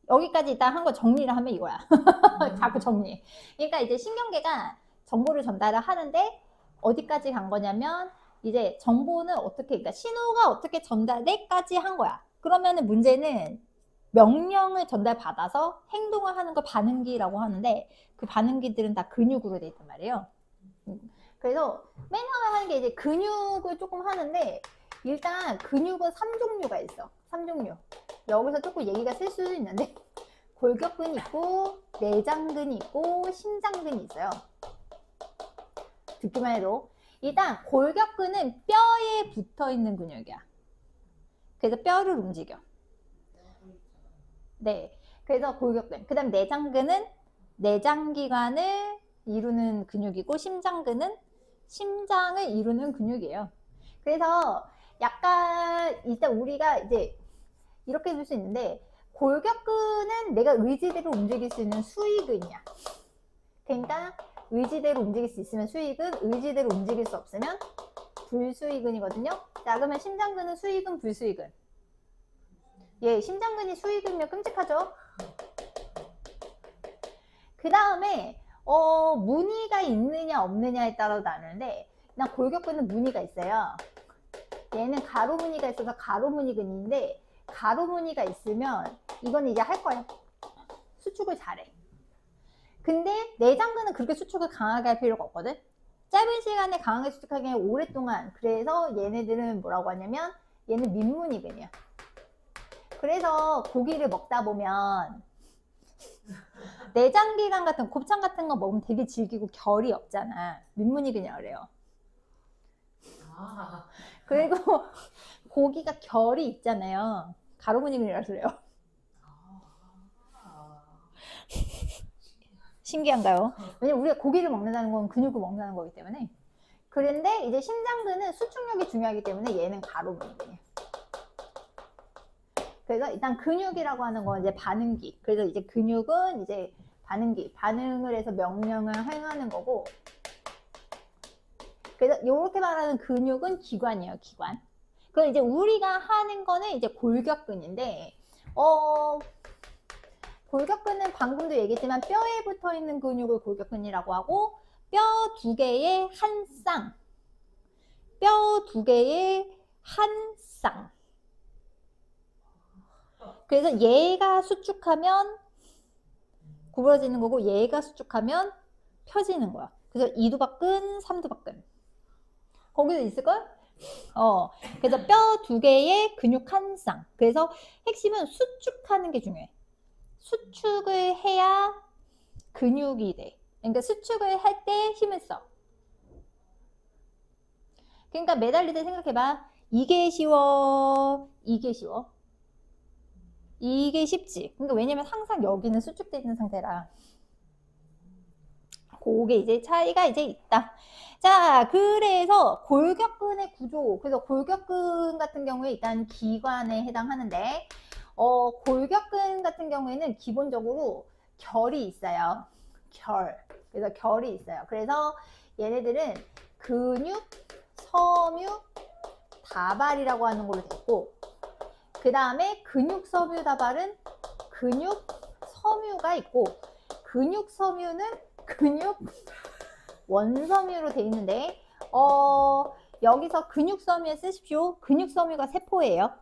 여기까지 일단 한 거 정리를 하면 이거야. 자꾸 정리. 그러니까 이제 신경계가 정보를 전달을 하는데 어디까지 간 거냐면 이제 정보는 어떻게, 그러니까 신호가 어떻게 전달돼까지 한 거야. 그러면은 문제는 명령을 전달받아서 행동을 하는 걸 반응기라고 하는데 그 반응기들은 다 근육으로 돼 있단 말이에요. 그래서 맨 처음에 하는 게 이제 근육을 조금 하는데 일단 근육은 3종류가 있어. 3종류. 여기서 조금 얘기가 쓸 수도 있는데 골격근이 있고 내장근이 있고 심장근이 있어요. 듣기만 해도 일단 골격근은 뼈에 붙어 있는 근육이야. 그래서 뼈를 움직여. 네. 그래서 골격근. 그 다음 내장근은 내장기관을 이루는 근육이고 심장근은 심장을 이루는 근육이에요. 그래서 약간 일단 우리가 이제 이렇게 볼 수 있는데 골격근은 내가 의지대로 움직일 수 있는 수위근이야. 그러니까 의지대로 움직일 수 있으면 수위근, 의지대로 움직일 수 없으면 불수위근이거든요. 자, 그러면 심장근은 수위근, 불수위근. 예, 심장근이 수위근이면 끔찍하죠. 그 다음에 무늬가 있느냐 없느냐에 따라 나누는데 난 골격근은 무늬가 있어요. 얘는 가로 무늬가 있어서 가로 무늬근인데 가로 무늬가 있으면 이건 이제 할 거야. 수축을 잘해. 근데 내장근은 그렇게 수축을 강하게 할 필요가 없거든. 짧은 시간에 강하게 수축하기엔 오랫동안. 그래서 얘네들은 뭐라고 하냐면 얘는 민무늬근이야. 그래서 고기를 먹다 보면 내장기관 같은 곱창 같은 거 먹으면 되게 질기고 결이 없잖아. 민무늬근이라고 그래요. 그리고 고기가 결이 있잖아요. 가로무늬근이라고 그래요. 신기한가요? 왜냐면 우리가 고기를 먹는다는 건 근육을 먹는다는 거기 때문에. 그런데 이제 심장근은 수축력이 중요하기 때문에 얘는 가로무늬근이에요. 그래서 일단 근육이라고 하는 건 이제 반응기. 그래서 이제 근육은 이제 반응기. 반응을 해서 명령을 행하는 거고. 그래서 이렇게 말하는 근육은 기관이에요, 기관. 그럼 이제 우리가 하는 거는 이제 골격근인데, 골격근은 방금도 얘기했지만 뼈에 붙어 있는 근육을 골격근이라고 하고 뼈 두 개의 한 쌍, 뼈 두 개의 한 쌍. 그래서 얘가 수축하면 구부러지는 거고 얘가 수축하면 펴지는 거야. 그래서 이두박근, 삼두박근. 거기도 있을걸? 그래서 뼈 두 개의 근육 한 쌍. 그래서 핵심은 수축하는 게 중요해. 수축을 해야 근육이 돼. 그러니까 수축을 할 때 힘을 써. 그러니까 매달릴 때 생각해봐. 이게 쉬워, 이게 쉬워. 이게 쉽지. 그러니까 왜냐면 항상 여기는 수축되어 있는 상태라. 그게 이제 차이가 이제 있다. 자, 그래서 골격근의 구조. 그래서 골격근 같은 경우에 일단 기관에 해당하는데, 골격근 같은 경우에는 기본적으로 결이 있어요. 결. 그래서 결이 있어요. 그래서 얘네들은 근육, 섬유, 다발이라고 하는 걸로 됐고, 그 다음에 근육, 섬유, 다발은 근육, 섬유가 있고, 근육, 섬유는 근육, 원섬유로 돼 있는데, 여기서 근육 섬유에 쓰십시오. 근육 섬유가 세포예요.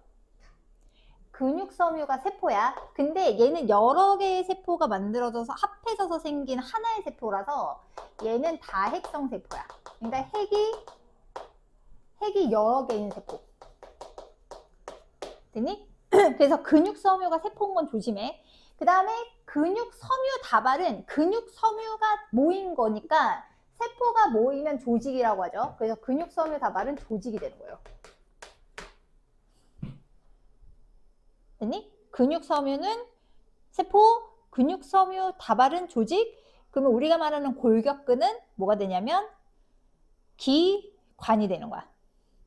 근육 섬유가 세포야. 근데 얘는 여러 개의 세포가 만들어져서 합해져서 생긴 하나의 세포라서 얘는 다핵성 세포야. 그러니까 핵이 여러 개인 세포. 됐니? 그래서 근육 섬유가 세포인 건 조심해. 그 다음에 근육 섬유 다발은 근육 섬유가 모인 거니까 세포가 모이면 조직이라고 하죠. 그래서 근육 섬유 다발은 조직이 되는 거예요. 됐니? 근육 섬유는 세포, 근육 섬유 다발은 조직. 그러면 우리가 말하는 골격근은 뭐가 되냐면 기관이 되는 거야.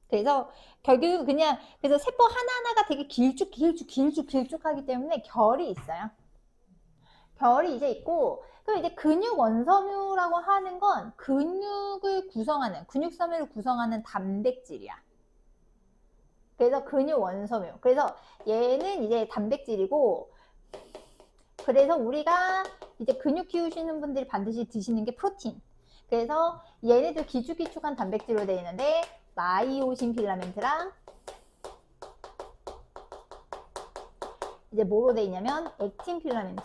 그래서 결국 그냥 그래서 세포 하나하나가 되게 길쭉하기 때문에 결이 있어요. 결이 이제 있고, 그리고 이제 근육 원섬유라고 하는 건 근육을 구성하는, 근육 섬유를 구성하는 단백질이야. 그래서 근육 원섬유. 그래서 얘는 이제 단백질이고, 그래서 우리가 이제 근육 키우시는 분들이 반드시 드시는 게 프로틴. 그래서 얘네도 길쭉길쭉한 단백질로 되어 있는데 마이오신 필라멘트랑 이제 뭐로 되어 있냐면 액틴 필라멘트.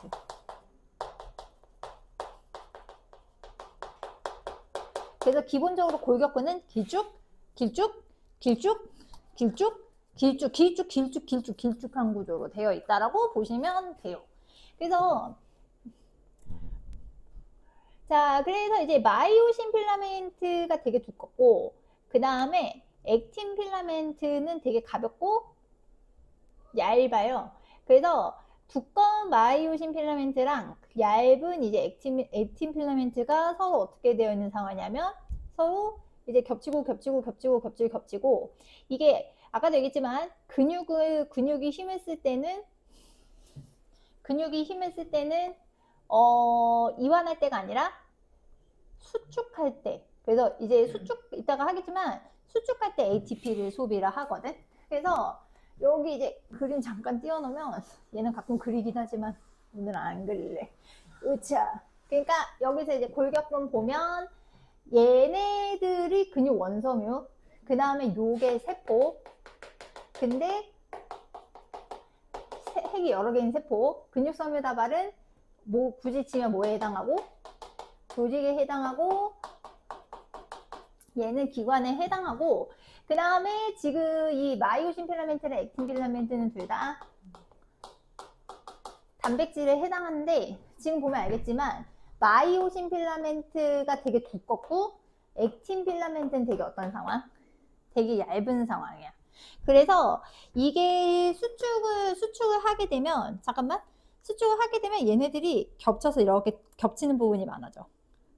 그래서 기본적으로 골격근은 길쭉, 길쭉, 길쭉, 길쭉, 길쭉, 길쭉, 길쭉, 길쭉, 길쭉한 구조로 되어 있다라고 보시면 돼요. 그래서 자, 그래서 이제 마이오신 필라멘트가 되게 두껍고, 그 다음에 액틴 필라멘트는 되게 가볍고 얇아요. 그래서 두꺼운 마이오신 필라멘트랑 얇은 이제 액틴 필라멘트가 서로 어떻게 되어 있는 상황이냐면 서로 이제 겹치고 이게 아까도 얘기했지만 근육이 힘을 쓸 때는 이완할 때가 아니라 수축할 때. 그래서 이제 이따가 하겠지만 수축할 때 ATP를 소비를 하거든. 그래서 여기 이제 그림 잠깐 띄워놓으면 얘는 가끔 그리긴 하지만 오늘 안 그릴래. 으차. 그러니까 여기서 이제 골격근 보면 얘네들이 근육 원섬유, 그 다음에 요게 세포. 근데 핵이 여러 개인 세포. 근육섬유 다발은 뭐 굳이 치면 뭐에 해당하고? 조직에 해당하고, 얘는 기관에 해당하고, 그 다음에 지금 이 마이오신 필라멘트랑 액틴 필라멘트는 둘 다 단백질에 해당하는데, 지금 보면 알겠지만 마이오신 필라멘트가 되게 두껍고 액틴 필라멘트는 되게 어떤 상황? 되게 얇은 상황이야. 그래서 이게 수축을 하게 되면, 수축을 하게 되면 얘네들이 겹쳐서 이렇게 겹치는 부분이 많아져.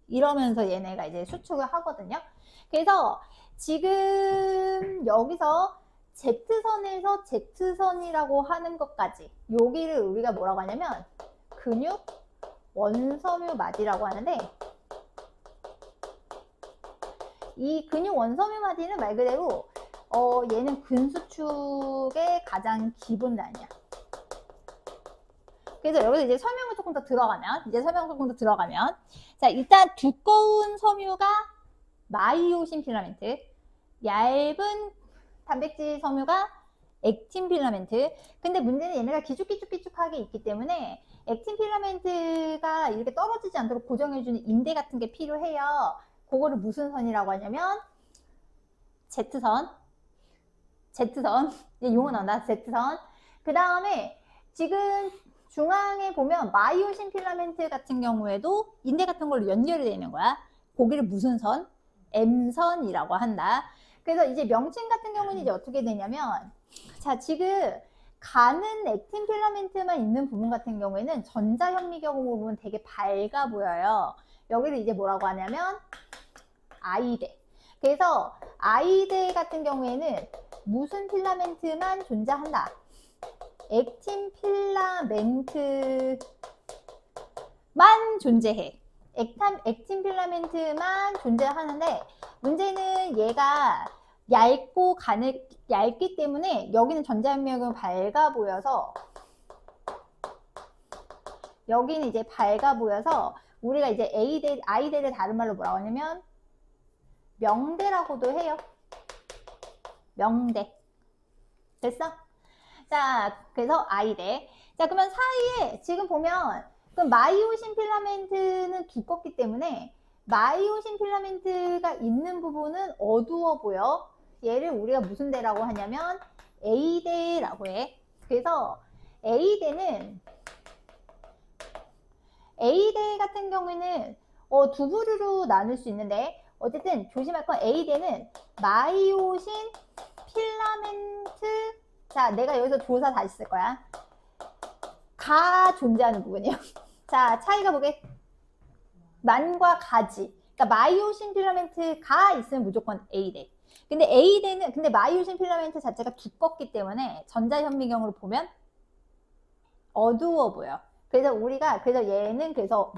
이러면서 얘네가 이제 수축을 하거든요. 그래서 지금 여기서 Z선에서 Z선이라고 하는 것까지, 여기를 우리가 뭐라고 하냐면 근육 원섬유 마디라고 하는데, 이 근육 원섬유 마디는 말 그대로 얘는 근수축의 가장 기본 단위야. 그래서 여기서 이제 설명을 조금 더 들어가면, 자, 일단 두꺼운 섬유가 마이오신 필라멘트, 얇은 단백질 섬유가 액틴 필라멘트. 근데 문제는 얘네가 길쭉하게 있기 때문에 액틴 필라멘트가 이렇게 떨어지지 않도록 고정해주는 인대 같은 게 필요해요. 그거를 무슨 선이라고 하냐면 Z선. 용어 나온다. Z선. 그 다음에 지금 중앙에 보면 마이오신 필라멘트 같은 경우에도 인대 같은 걸로 연결이 되어 있는 거야. 거기를 무슨 선? M선이라고 한다. 그래서 이제 명칭 같은 경우는 이제 어떻게 되냐면, 자, 지금 가는 액틴 필라멘트만 있는 부분 같은 경우에는 전자현미경 부분 되게 밝아 보여요. 여기를 이제 뭐라고 하냐면 I대. 그래서 I대 같은 경우에는 무슨 필라멘트만 존재한다? 액틴 필라멘트만 존재해. 액틴 필라멘트만 존재하는데, 문제는 얘가 얇기 때문에 여기는 전자현미경은 밝아 보여서, 여기는 이제 밝아 보여서 우리가 이제 I대를 다른 말로 뭐라고 하냐면 명대라고도 해요. 명대. 됐어? 자, 그래서 I대. 자, 그러면 사이에 지금 보면 그럼 마이오신 필라멘트는 두껍기 때문에 마이오신 필라멘트가 있는 부분은 어두워 보여. 얘를 우리가 무슨 대라고 하냐면 A대라고 해. 그래서 A대 같은 경우에는 두 부류로 나눌 수 있는데, 어쨌든 조심할 건 A대는 마이오신 필라멘트, 자, 내가 여기서 조사 다시 쓸 거야. 가 존재하는 부분이에요. 자, 차이가 뭐게? 만과 가지. 그러니까 마이오신 필라멘트가 있으면 무조건 A대. 근데 마이오신 필라멘트 자체가 두껍기 때문에 전자현미경으로 보면 어두워 보여. 그래서 얘는 그래서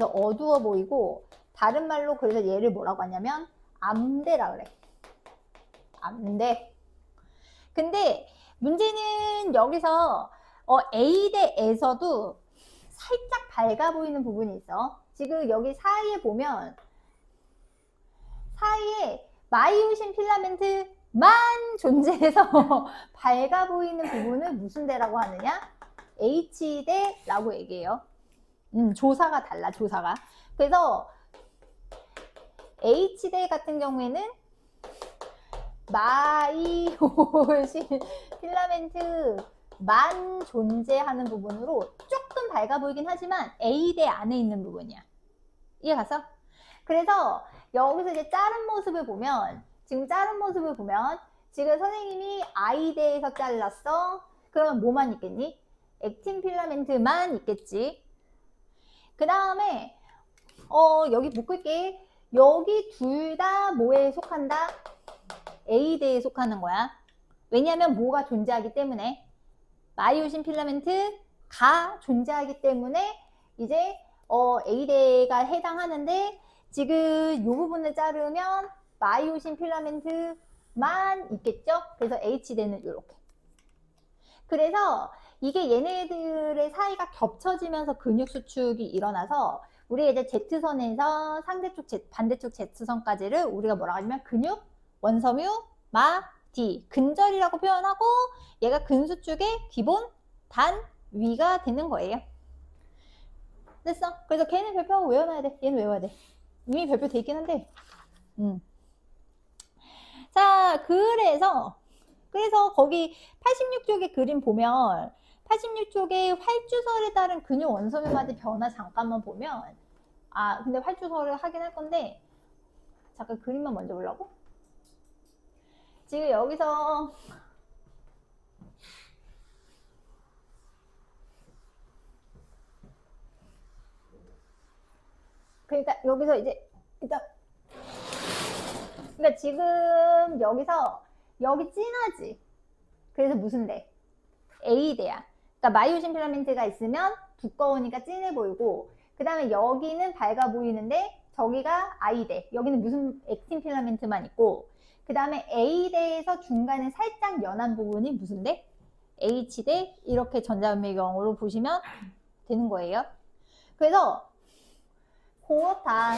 어두워 보이고, 다른 말로 그래서 얘를 뭐라고 하냐면 암대라 그래. 암대. 근데 문제는 여기서 A대에서도 살짝 밝아 보이는 부분이 있어. 지금 여기 사이에 보면 사이에 마이오신 필라멘트만 존재해서 밝아 보이는 부분을 무슨 대라고 하느냐? H대라고 얘기해요. 조사가 달라, 조사가. 그래서 H대 같은 경우에는 마이오신 필라멘트만 존재하는 부분으로 조금 밝아 보이긴 하지만 A대 안에 있는 부분이야. 이해 갔어? 그래서 여기서 이제 자른 모습을 보면, 지금 자른 모습을 보면, 지금 선생님이 I대에서 잘랐어. 그러면 뭐만 있겠니? 액틴 필라멘트만 있겠지. 그 다음에 여기 묶을게. 여기 둘 다 뭐에 속한다? A대에 속하는 거야. 왜냐하면 뭐가 존재하기 때문에, 마이오신 필라멘트가 존재하기 때문에 이제 A대가 해당하는데, 지금 이 부분을 자르면 마이오신 필라멘트만 있겠죠? 그래서 H대는 이렇게. 그래서 이게 얘네들의 사이가 겹쳐지면서 근육 수축이 일어나서 우리가 이제 Z선에서 상대쪽 반대쪽 Z선까지를 우리가 뭐라고 하냐면 근육, 원섬유, 마, D, 근절이라고 표현하고 얘가 근수축의 기본 단위가 되는 거예요. 됐어? 그래서 걔는 별표 외워놔야 돼. 얘는 외워야 돼. 이미 별표 돼 있긴 한데. 자, 그래서 거기 86쪽의 그림 보면 86쪽에 활주설에 따른 근육 원섬유마다 변화 잠깐만 보면, 근데 활주설을 하긴 할 건데 잠깐 그림만 먼저 보려고. 지금 여기서 그러니까 여기서 이제 일단 그러니까 지금 여기서 여기 진하지. 그래서 무슨 대? A대야. 그러니까 마이오신 필라멘트가 있으면 두꺼우니까 진해 보이고, 그 다음에 여기는 밝아 보이는데 저기가 I대. 여기는 무슨 액틴 필라멘트만 있고, 그 다음에 A대에서 중간에 살짝 연한 부분이 무슨 대? H대. 이렇게 전자문맥경으로 보시면 되는 거예요. 그래서 그렇다.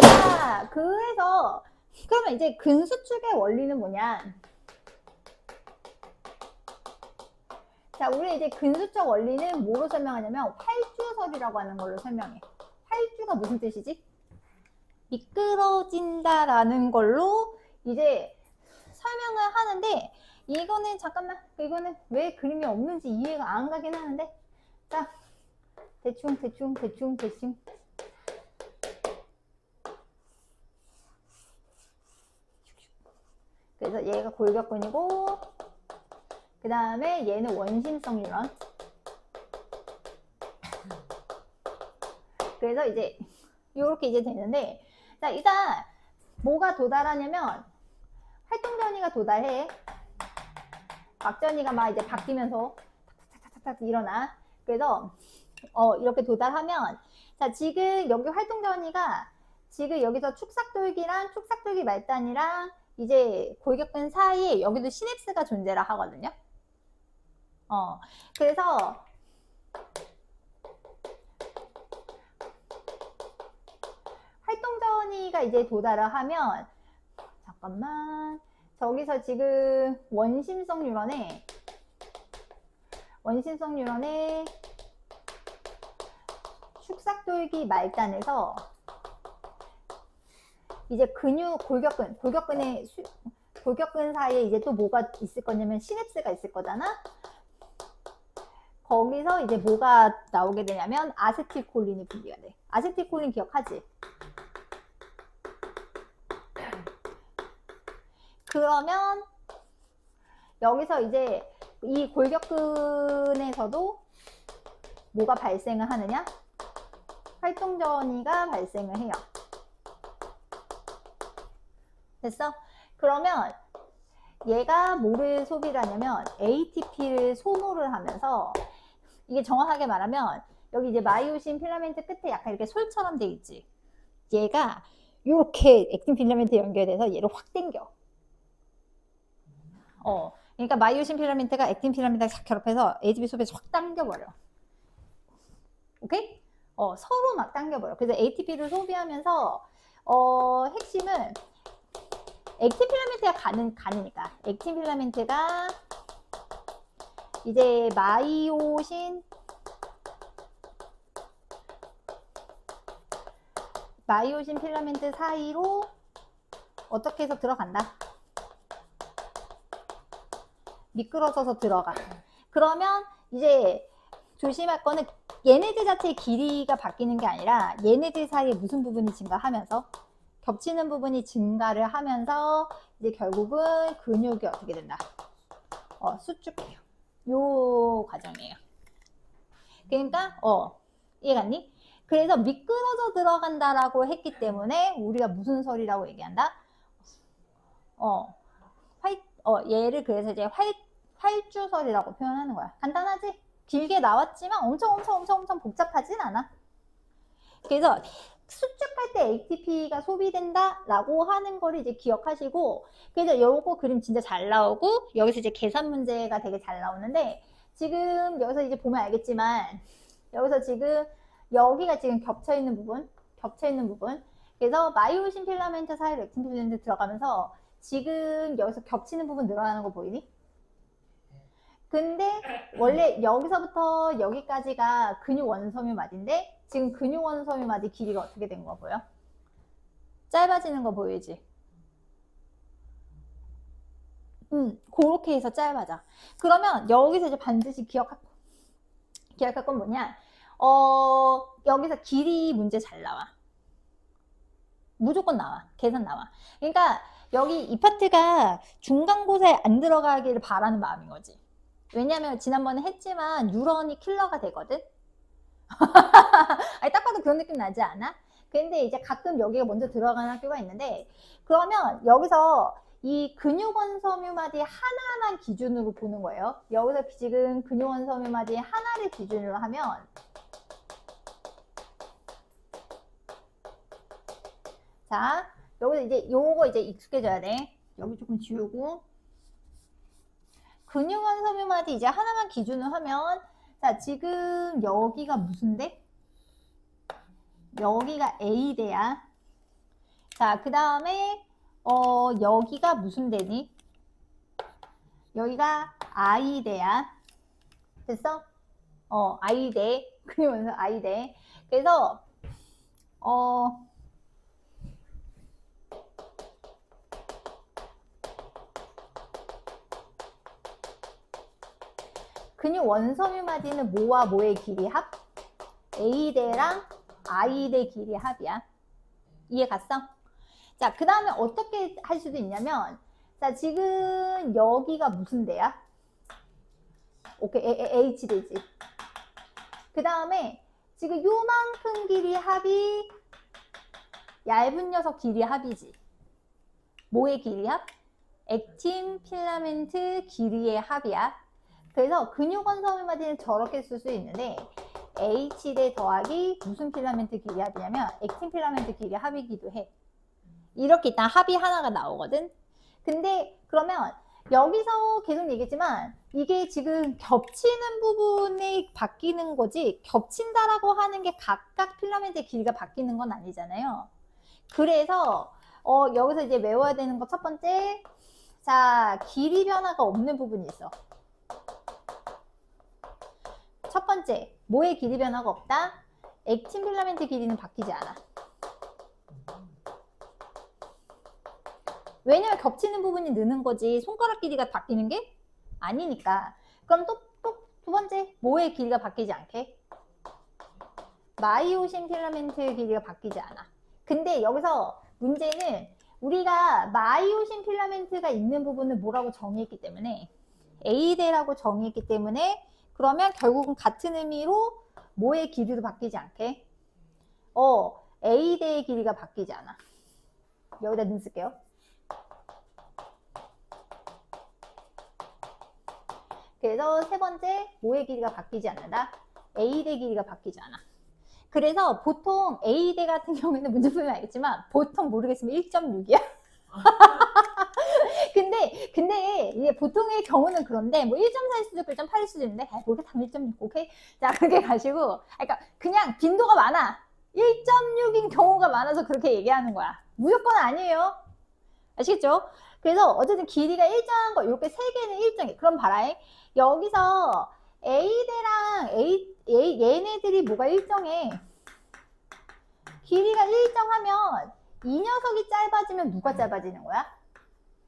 자, 그래서 그러면 이제 근수축의 원리는 뭐냐? 자, 우리 이제 근수축 원리는 뭐로 설명하냐면 활주설이라고 하는 걸로 설명해. 활주가 무슨 뜻이지? 미끄러진다라는 걸로 이제 설명을 하는데, 이거는 잠깐만, 이거는 왜 그림이 없는지 이해가 안 가긴 하는데, 자, 대충. 그래서 얘가 골격근이고, 그 다음에 얘는 원심성 뉴런. 그래서 이제 이렇게 이제 되는데, 자, 일단 뭐가 도달하냐면 활동전이가 도달해. 막전이가 막 이제 바뀌면서 탁탁탁탁 일어나. 그래서 이렇게 도달하면, 자, 지금 여기 활동전이가 지금 여기서 축삭돌기랑 축삭돌기 말단이랑 이제 골격근 사이에 여기도 시냅스가 존재를 하거든요. 그래서 활동전이가 이제 도달을 하면, 잠깐만, 저기서 지금 원심성 뉴런에 축삭돌기 말단에서 이제 골격근 사이에 이제 또 뭐가 있을 거냐면 시냅스가 있을 거잖아. 거기서 이제 뭐가 나오게 되냐면 아세틸콜린이 분비가 돼. 아세틸콜린 기억하지? 그러면 여기서 이제 이 골격근에서도 뭐가 발생을 하느냐? 활동전이가 발생을 해요. 됐어? 그러면 얘가 뭐를 소비를 하냐면 ATP를 소모를 하면서, 이게 정확하게 말하면 여기 이제 마이오신 필라멘트 끝에 약간 이렇게 솔처럼 돼 있지. 얘가 이렇게 액틴 필라멘트 연결돼서 얘를 확 당겨. 그러니까 마이오신 필라멘트가 액틴 필라멘트가 싹 결합해서 ATP 소비를 확 당겨버려. 오케이? 서로 막 당겨버려. 그래서 ATP를 소비하면서 핵심은 액틴 필라멘트가 가느니까 액틴 필라멘트가 이제 마이오신 필라멘트 사이로 어떻게 해서 들어간다? 미끄러져서 들어가. 그러면 이제 조심할 거는 얘네들 자체의 길이가 바뀌는 게 아니라 얘네들 사이에 무슨 부분이 증가하면서 겹치는 부분이 증가를 하면서 이제 결국은 근육이 어떻게 된다? 수축해요. 요 과정이에요. 그러니까 이해갔니? 그래서 미끄러져 들어간다라고 했기 때문에 우리가 무슨 설이라고 얘기한다? 얘를 그래서 이제 활주설이라고 표현하는 거야. 간단하지? 길게 나왔지만 엄청 복잡하진 않아. 그래서 수축할 때 ATP가 소비된다라고 하는 거를 이제 기억하시고, 그래서 요거 그림 진짜 잘 나오고 여기서 이제 계산 문제가 되게 잘 나오는데, 지금 여기서 이제 보면 알겠지만 여기서 지금 여기가 지금 겹쳐 있는 부분. 그래서 마이오신 필라멘트 사이로 액틴 필라멘트 들어가면서 지금 여기서 겹치는 부분 늘어나는 거 보이니? 근데 원래 여기서부터 여기까지가 근육 원섬유막인데 지금 근육 원섬유막이 길이가 어떻게 된 거 보여? 짧아지는 거 보이지? 그렇게 해서 짧아져. 그러면 여기서 이제 반드시 기억할 건 뭐냐? 여기서 길이 문제 잘 나와. 무조건 나와. 계산 나와. 그러니까 여기 이 파트가 중간고사에 안 들어가기를 바라는 마음인 거지. 왜냐면 지난번에 했지만 유런이 킬러가 되거든. 아니, 딱 봐도 그런 느낌 나지 않아? 근데 이제 가끔 여기가 먼저 들어가는 학교가 있는데, 그러면 여기서 이 근육원섬유마디 하나만 기준으로 보는 거예요. 여기서 지금 근육원섬유마디 하나를 기준으로 하면 자, 여기서 이제 요거 이제 익숙해져야 돼. 여기 조금 지우고. 근육원섬유마디 이제 하나만 기준으로 하면, 자, 지금 여기가 무슨 대? 여기가 A대야. 자, 그 다음에 여기가 무슨 대니? 여기가 I대야. 됐어? I대. 근육원섬 I대. 그래서 근육 원섬유마디는 뭐와 뭐의 길이 합? A대랑 I대 길이 합이야. 이해 갔어? 자, 그 다음에 어떻게 할 수도 있냐면, 자, 지금 여기가 무슨 대야? 오케이, H대지. 그 다음에 지금 요만큼 길이 합이 얇은 녀석 길이 합이지. 뭐의 길이 합? 액틴 필라멘트 길이의 합이야. 그래서 근육원섬유마디는 저렇게 쓸 수 있는데 H대 더하기 무슨 필라멘트 길이 합이냐면 액틴 필라멘트 길이 합이기도 해. 이렇게 일단 합이 하나가 나오거든. 근데 그러면 여기서 계속 얘기했지만 이게 지금 겹치는 부분이 바뀌는 거지, 겹친다라고 하는 게 각각 필라멘트의 길이가 바뀌는 건 아니잖아요. 그래서 여기서 이제 외워야 되는 거 첫 번째, 자, 길이 변화가 없는 부분이 있어. 첫 번째, 뭐의 길이 변화가 없다? 액틴 필라멘트 길이는 바뀌지 않아. 왜냐면 겹치는 부분이 느는 거지 손가락 길이가 바뀌는 게 아니니까. 그럼 또 두 번째, 뭐의 길이가 바뀌지 않게? 마이오신 필라멘트 길이가 바뀌지 않아. 근데 여기서 문제는 우리가 마이오신 필라멘트가 있는 부분을 뭐라고 정의했기 때문에, A대라고 정의했기 때문에, 그러면 결국은 같은 의미로 뭐의 길이도 바뀌지 않게? A대의 길이가 바뀌지 않아. 여기다 는 쓸게요. 그래서 세 번째, 뭐의 길이가 바뀌지 않는다? A대 길이가 바뀌지 않아. 그래서 보통 A대 같은 경우에는 문제 풀면 알겠지만 보통 모르겠으면 1.6이야. 근데 근데 이게 보통의 경우는 그런데 뭐 1.4일 수도 있고 1.8일 수도 있는데 그렇게 당 1.6 오케이? 자 그렇게 가시고 그러니까 그냥 빈도가 많아 1.6인 경우가 많아서 그렇게 얘기하는 거야. 무조건 아니에요. 아시겠죠? 그래서 어쨌든 길이가 일정한 거 이렇게 세 개는 일정해. 그럼 봐라. 여기서 A대랑 얘네들이 뭐가 일정해? 길이가 일정하면 이 녀석이 짧아지면 누가 짧아지는 거야?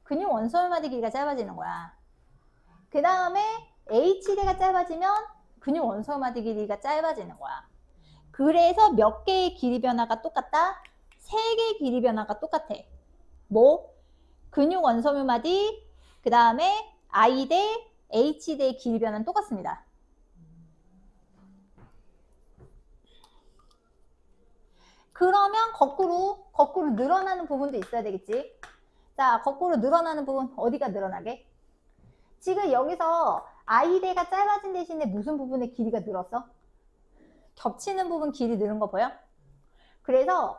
근육 원소마디 길이가 짧아지는 거야. 그 다음에 H대가 짧아지면 근육 원소마디 길이가 짧아지는 거야. 그래서 몇 개의 길이 변화가 똑같다? 3개의 길이 변화가 똑같아. 뭐? 근육 원소마디, 그 다음에 I대, H대의 길이 변화는 똑같습니다. 그러면 거꾸로 늘어나는 부분도 있어야 되겠지. 자, 거꾸로 늘어나는 부분 어디가 늘어나게? 지금 여기서 I대가 짧아진 대신에 무슨 부분의 길이가 늘었어? 겹치는 부분 길이 늘은 거 보여? 그래서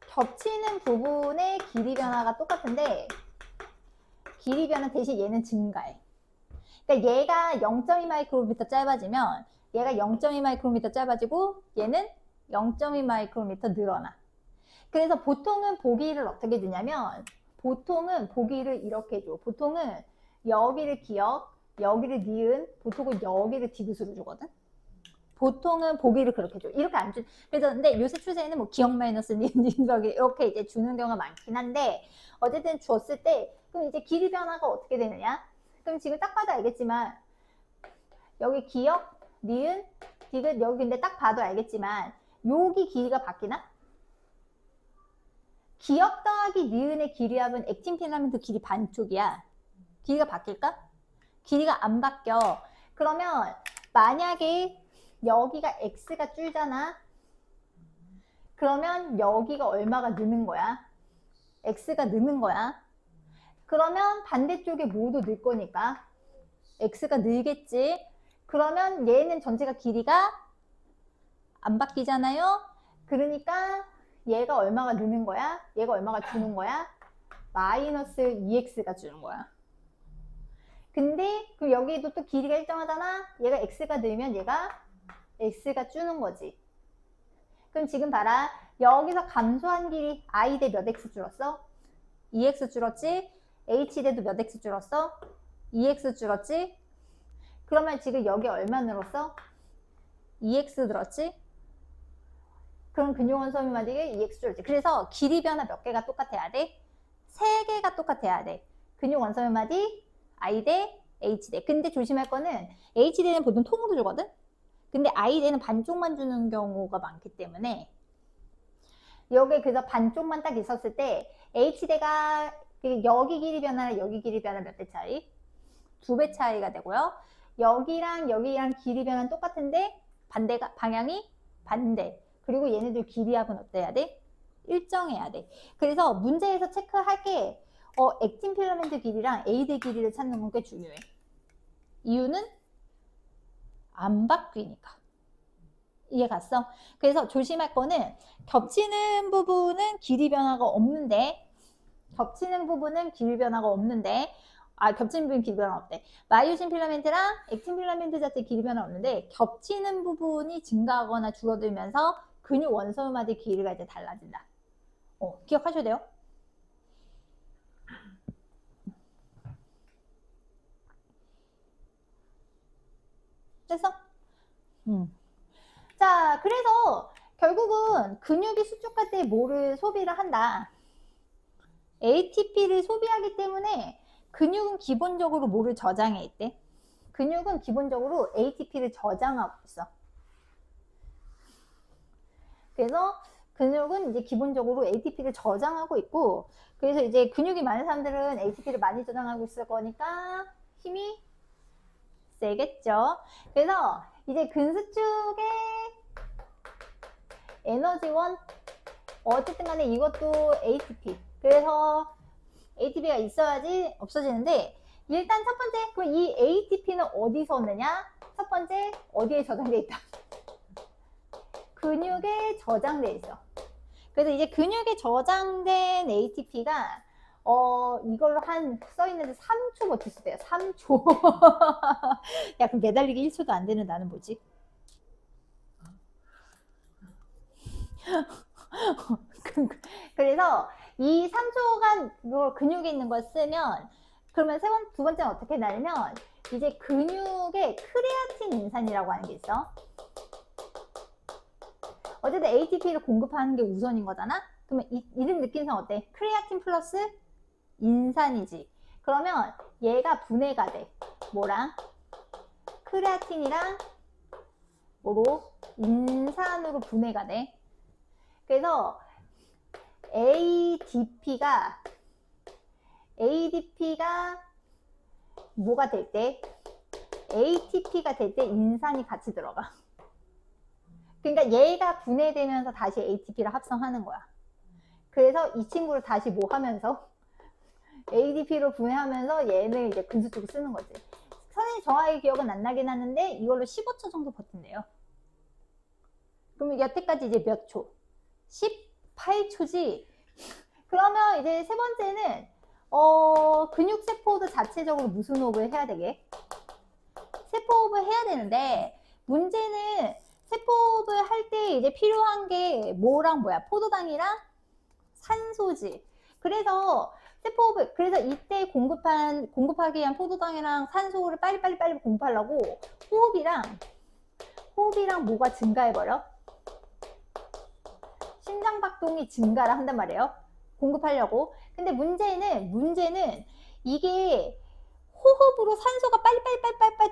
겹치는 부분의 길이 변화가 똑같은데 길이 변화 대신 얘는 증가해. 그러니까 얘가 0.2 마이크로미터 짧아지면 얘가 0.2 마이크로미터 짧아지고 얘는 0.2 마이크로미터 늘어나. 그래서 보통은 보기를 어떻게 주냐면 보통은 보기를 이렇게 줘. 보통은 여기를 기역, 여기를 니은, 보통은 여기를 디귿으로 주거든. 보통은 보기를 그렇게 줘. 이렇게 안 주. 그래서 근데 요새 추세에는 뭐 기역 마이너스 니은, 니은 이렇게 이제 주는 경우가 많긴 한데 어쨌든 줬을 때 그럼 이제 길이 변화가 어떻게 되느냐? 그럼 지금 딱 봐도 알겠지만 여기 기역, 니은, 디귿 여기 근데 딱 봐도 알겠지만 여기 길이가 바뀌나? 기역 더하기 니은의 길이합은 액틴 필라멘트 길이 반쪽이야. 길이가 바뀔까? 길이가 안 바뀌어. 그러면 만약에 여기가 x가 줄잖아. 그러면 여기가 얼마가 느는 거야? x가 느는 거야. 그러면 반대쪽에 모두 늘 거니까 x가 늘겠지. 그러면 얘는 전체가 길이가 안 바뀌잖아요. 그러니까 얘가 얼마가 느는 거야? 얘가 얼마가 주는 거야? 마이너스 2x가 주는 거야. 근데 그럼 여기도 또 길이가 일정하잖아. 얘가 x가 늘면 얘가 x가 주는 거지. 그럼 지금 봐라. 여기서 감소한 길이 i대 몇 x 줄었어? 2x 줄었지? h대도 몇 x 줄었어? 2x 줄었지? 그러면 지금 여기 얼마 늘었어? 2x 늘었지? 그럼 근육원소미 마디게 2x 줄었지. 그래서 길이 변화 몇 개가 똑같아야 돼? 3개가 똑같아야 돼. 근육원소미 마디 i대 h대. 근데 조심할 거는 h대는 보통 통으로 주거든? 근데 i대는 반쪽만 주는 경우가 많기 때문에 여기 그래서 반쪽만 딱 있었을 때 h대가 여기 길이 변화랑 여기 길이 변화 몇 배 차이? 2배 차이가 되고요. 여기랑 여기랑 길이 변화는 똑같은데 반대가 방향이 반대. 그리고 얘네들 길이합은 어때야 돼? 일정해야 돼. 그래서 문제에서 체크할 게 액틴 필라멘트 길이랑 A대 길이를 찾는 건 꽤 중요해. 이유는 안 바뀌니까. 이해 갔어? 그래서 조심할 거는 겹치는 부분은 길이 변화가 없는데 겹치는 부분은 길이 변화가 없는데 겹치는 부분 길이 변화 없대. 마이오신 필라멘트랑 액틴 필라멘트 자체 길이 변화 없는데 겹치는 부분이 증가하거나 줄어들면서 근육 원소마디 길이가 이제 달라진다. 기억하셔야 돼요. 됐어? 자, 그래서 결국은 근육이 수축할 때 뭐를 소비를 한다? ATP를 소비하기 때문에 근육은 기본적으로 뭐를 저장해 있대? 근육은 기본적으로 ATP를 저장하고 있어. 그래서 근육은 이제 기본적으로 ATP를 저장하고 있고, 그래서 이제 근육이 많은 사람들은 ATP를 많이 저장하고 있을 거니까 힘이 세겠죠. 그래서 이제 근수축의 에너지원, 어쨌든 간에 이것도 ATP. 그래서 ATP가 있어야지 없어지는데, 일단 첫 번째, 그럼 이 ATP는 어디서 얻느냐? 첫 번째, 어디에 저장돼 있다? 근육에 저장돼 있어. 그래서 이제 근육에 저장된 ATP가 이걸로 써있는데 3초 버틸 수 있대요. 3초. 야, 그럼 매달리기 1초도 안 되는 나는 뭐지? 그래서 이 3초간 근육에 있는 걸 쓰면, 그러면 두 번째는 어떻게 나냐면, 이제 근육에 크레아틴 인산이라고 하는 게 있어. 어쨌든 ATP를 공급하는 게 우선인 거잖아? 그러면 이름 느낌상 어때? 크레아틴 플러스 인산이지. 그러면 얘가 분해가 돼. 뭐랑? 크레아틴이랑 뭐로? 인산으로 분해가 돼. 그래서 ADP가 뭐가 될 때? ATP가 될 때 인산이 같이 들어가. 그러니까 얘가 분해되면서 다시 ATP를 합성하는 거야. 그래서 이 친구를 다시 뭐 하면서? ADP로 분해하면서 얘는 이제 근수 쪽에 쓰는 거지. 선생님 정확하게 기억은 안 나긴 하는데 이걸로 15초 정도 버틴대요. 그러면 여태까지 이제 몇 초? 18초지. 그러면 이제 세 번째는 근육세포도 자체적으로 무슨 호흡을 해야 되게? 세포호흡을 해야 되는데 문제는 세포호흡을 할 때 이제 필요한 게 뭐랑 뭐야? 포도당이랑 산소지. 그래서 세포호흡을, 그래서 이때 공급하기 위한 포도당이랑 산소를 빨리 공급하려고 호흡이랑 뭐가 증가해버려? 심장박동이 증가를 한단 말이에요. 공급하려고. 근데 문제는 이게 호흡으로 산소가 빨리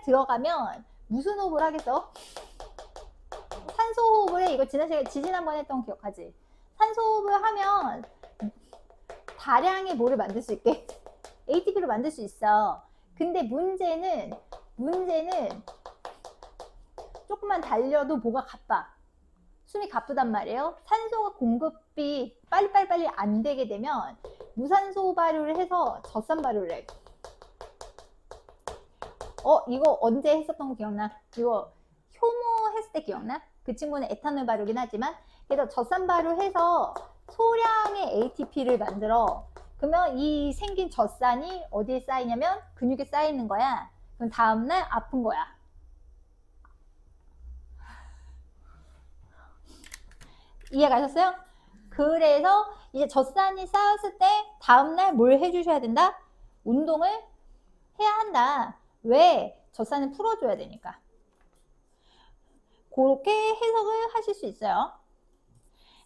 들어가면 무슨 호흡을 하겠어? 산소 호흡을 해. 이거 지난번에 했던 거 기억하지? 산소 호흡을 하면 다량의 뭐를 만들 수 있게? ATP를 만들 수 있어. 근데 문제는 조금만 달려도 뭐가 가빠. 숨이 가쁘단 말이에요. 산소가 공급이 빨리 안 되게 되면 무산소 발효를 해서 젖산 발효를 해. 이거 언제 했었던 거 기억나? 이거 효모 했을 때 기억나? 그 친구는 에탄올 발효긴 하지만, 그래서 젖산 발효해서 소량의 ATP를 만들어. 그러면 이 생긴 젖산이 어디에 쌓이냐면 근육에 쌓이는 거야. 그럼 다음날 아픈 거야. 이해가셨어요? 그래서 이제 젖산이 쌓였을 때 다음날 뭘 해주셔야 된다? 운동을 해야 한다. 왜? 젖산을 풀어줘야 되니까. 그렇게 해석을 하실 수 있어요.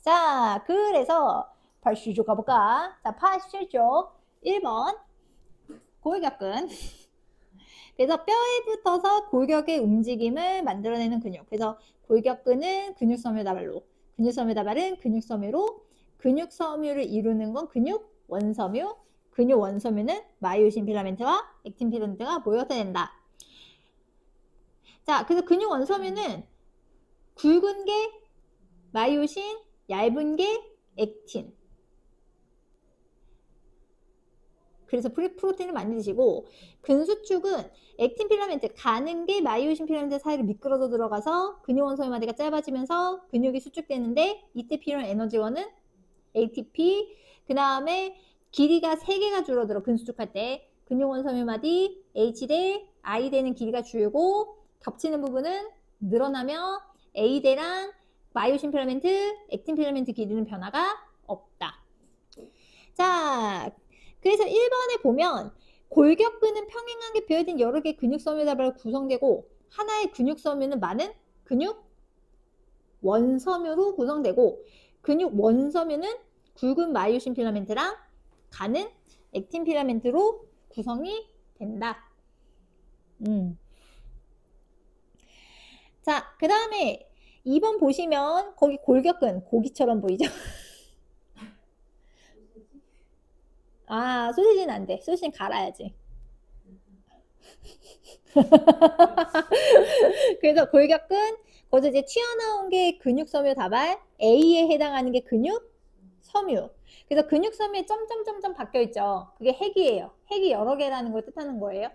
자, 그래서 8슈조 가볼까? 자, 8슈조 1번 골격근. 그래서 뼈에 붙어서 골격의 움직임을 만들어내는 근육. 그래서 골격근은 근육섬유다발로, 근육섬유다발은 근육섬유로, 근육섬유를 이루는 건 근육원섬유, 근육원섬유는 마이오신 필라멘트와 액틴 필라멘트가 모여서 된다. 자, 그래서 근육원섬유는 굵은 게 마이오신, 얇은 게 액틴. 그래서 프로틴을 많이 드시고, 근수축은 액틴 필라멘트, 가는 게 마이오신 필라멘트 사이로 미끄러져 들어가서 근육원섬유 마디가 짧아지면서 근육이 수축되는데, 이때 필요한 에너지원은 ATP, 그 다음에 길이가 3개가 줄어들어. 근수축할 때 근육원섬유 마디 H대, I대는 길이가 줄고 겹치는 부분은 늘어나며 A대랑 마이오신 필라멘트, 액틴 필라멘트 길이는 변화가 없다. 자, 그래서 1번에 보면 골격근은 평행하게 배어진 여러 개의 근육섬유다발로 구성되고 하나의 근육섬유는 많은 근육원섬유로 구성되고, 근육원섬유는 굵은 마이오신 필라멘트랑 가는 액틴 필라멘트로 구성이 된다. 자, 그 다음에 2번 보시면 거기 골격근 고기처럼 보이죠? 아, 소시지는 안 돼. 소시지는 갈아야지. 그래서 골격근, 거기서 이제 튀어나온 게 근육섬유 다발, A에 해당하는 게 근육섬유. 그래서 근육섬유에 점점점점 바뀌어 있죠. 그게 핵이에요. 핵이 여러 개라는 걸 뜻하는 거예요.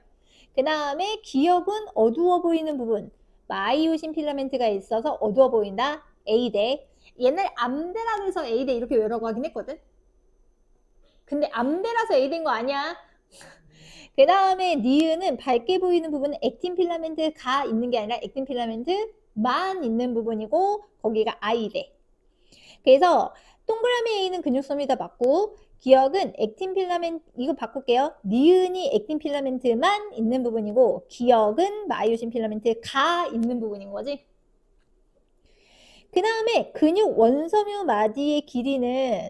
그 다음에 기역은 어두워 보이는 부분, 마이오신 필라멘트가 있어서 어두워 보인다. A대. 옛날에 암대라고 해서 A대 이렇게 외우라고 하긴 했거든. 근데 암대라서 A 된 거 아니야. 그 다음에 니은은 밝게 보이는 부분은 액틴 필라멘트가 있는 게 아니라 액틴 필라멘트만 있는 부분이고 거기가 I대. 그래서 동그라미 A는 근육섬유다 맞고 기역은 액틴 필라멘트, 이거 바꿀게요. 니은이 액틴 필라멘트만 있는 부분이고 기역은 마이오신 필라멘트가 있는 부분인 거지. 그 다음에 근육 원섬유 마디의 길이는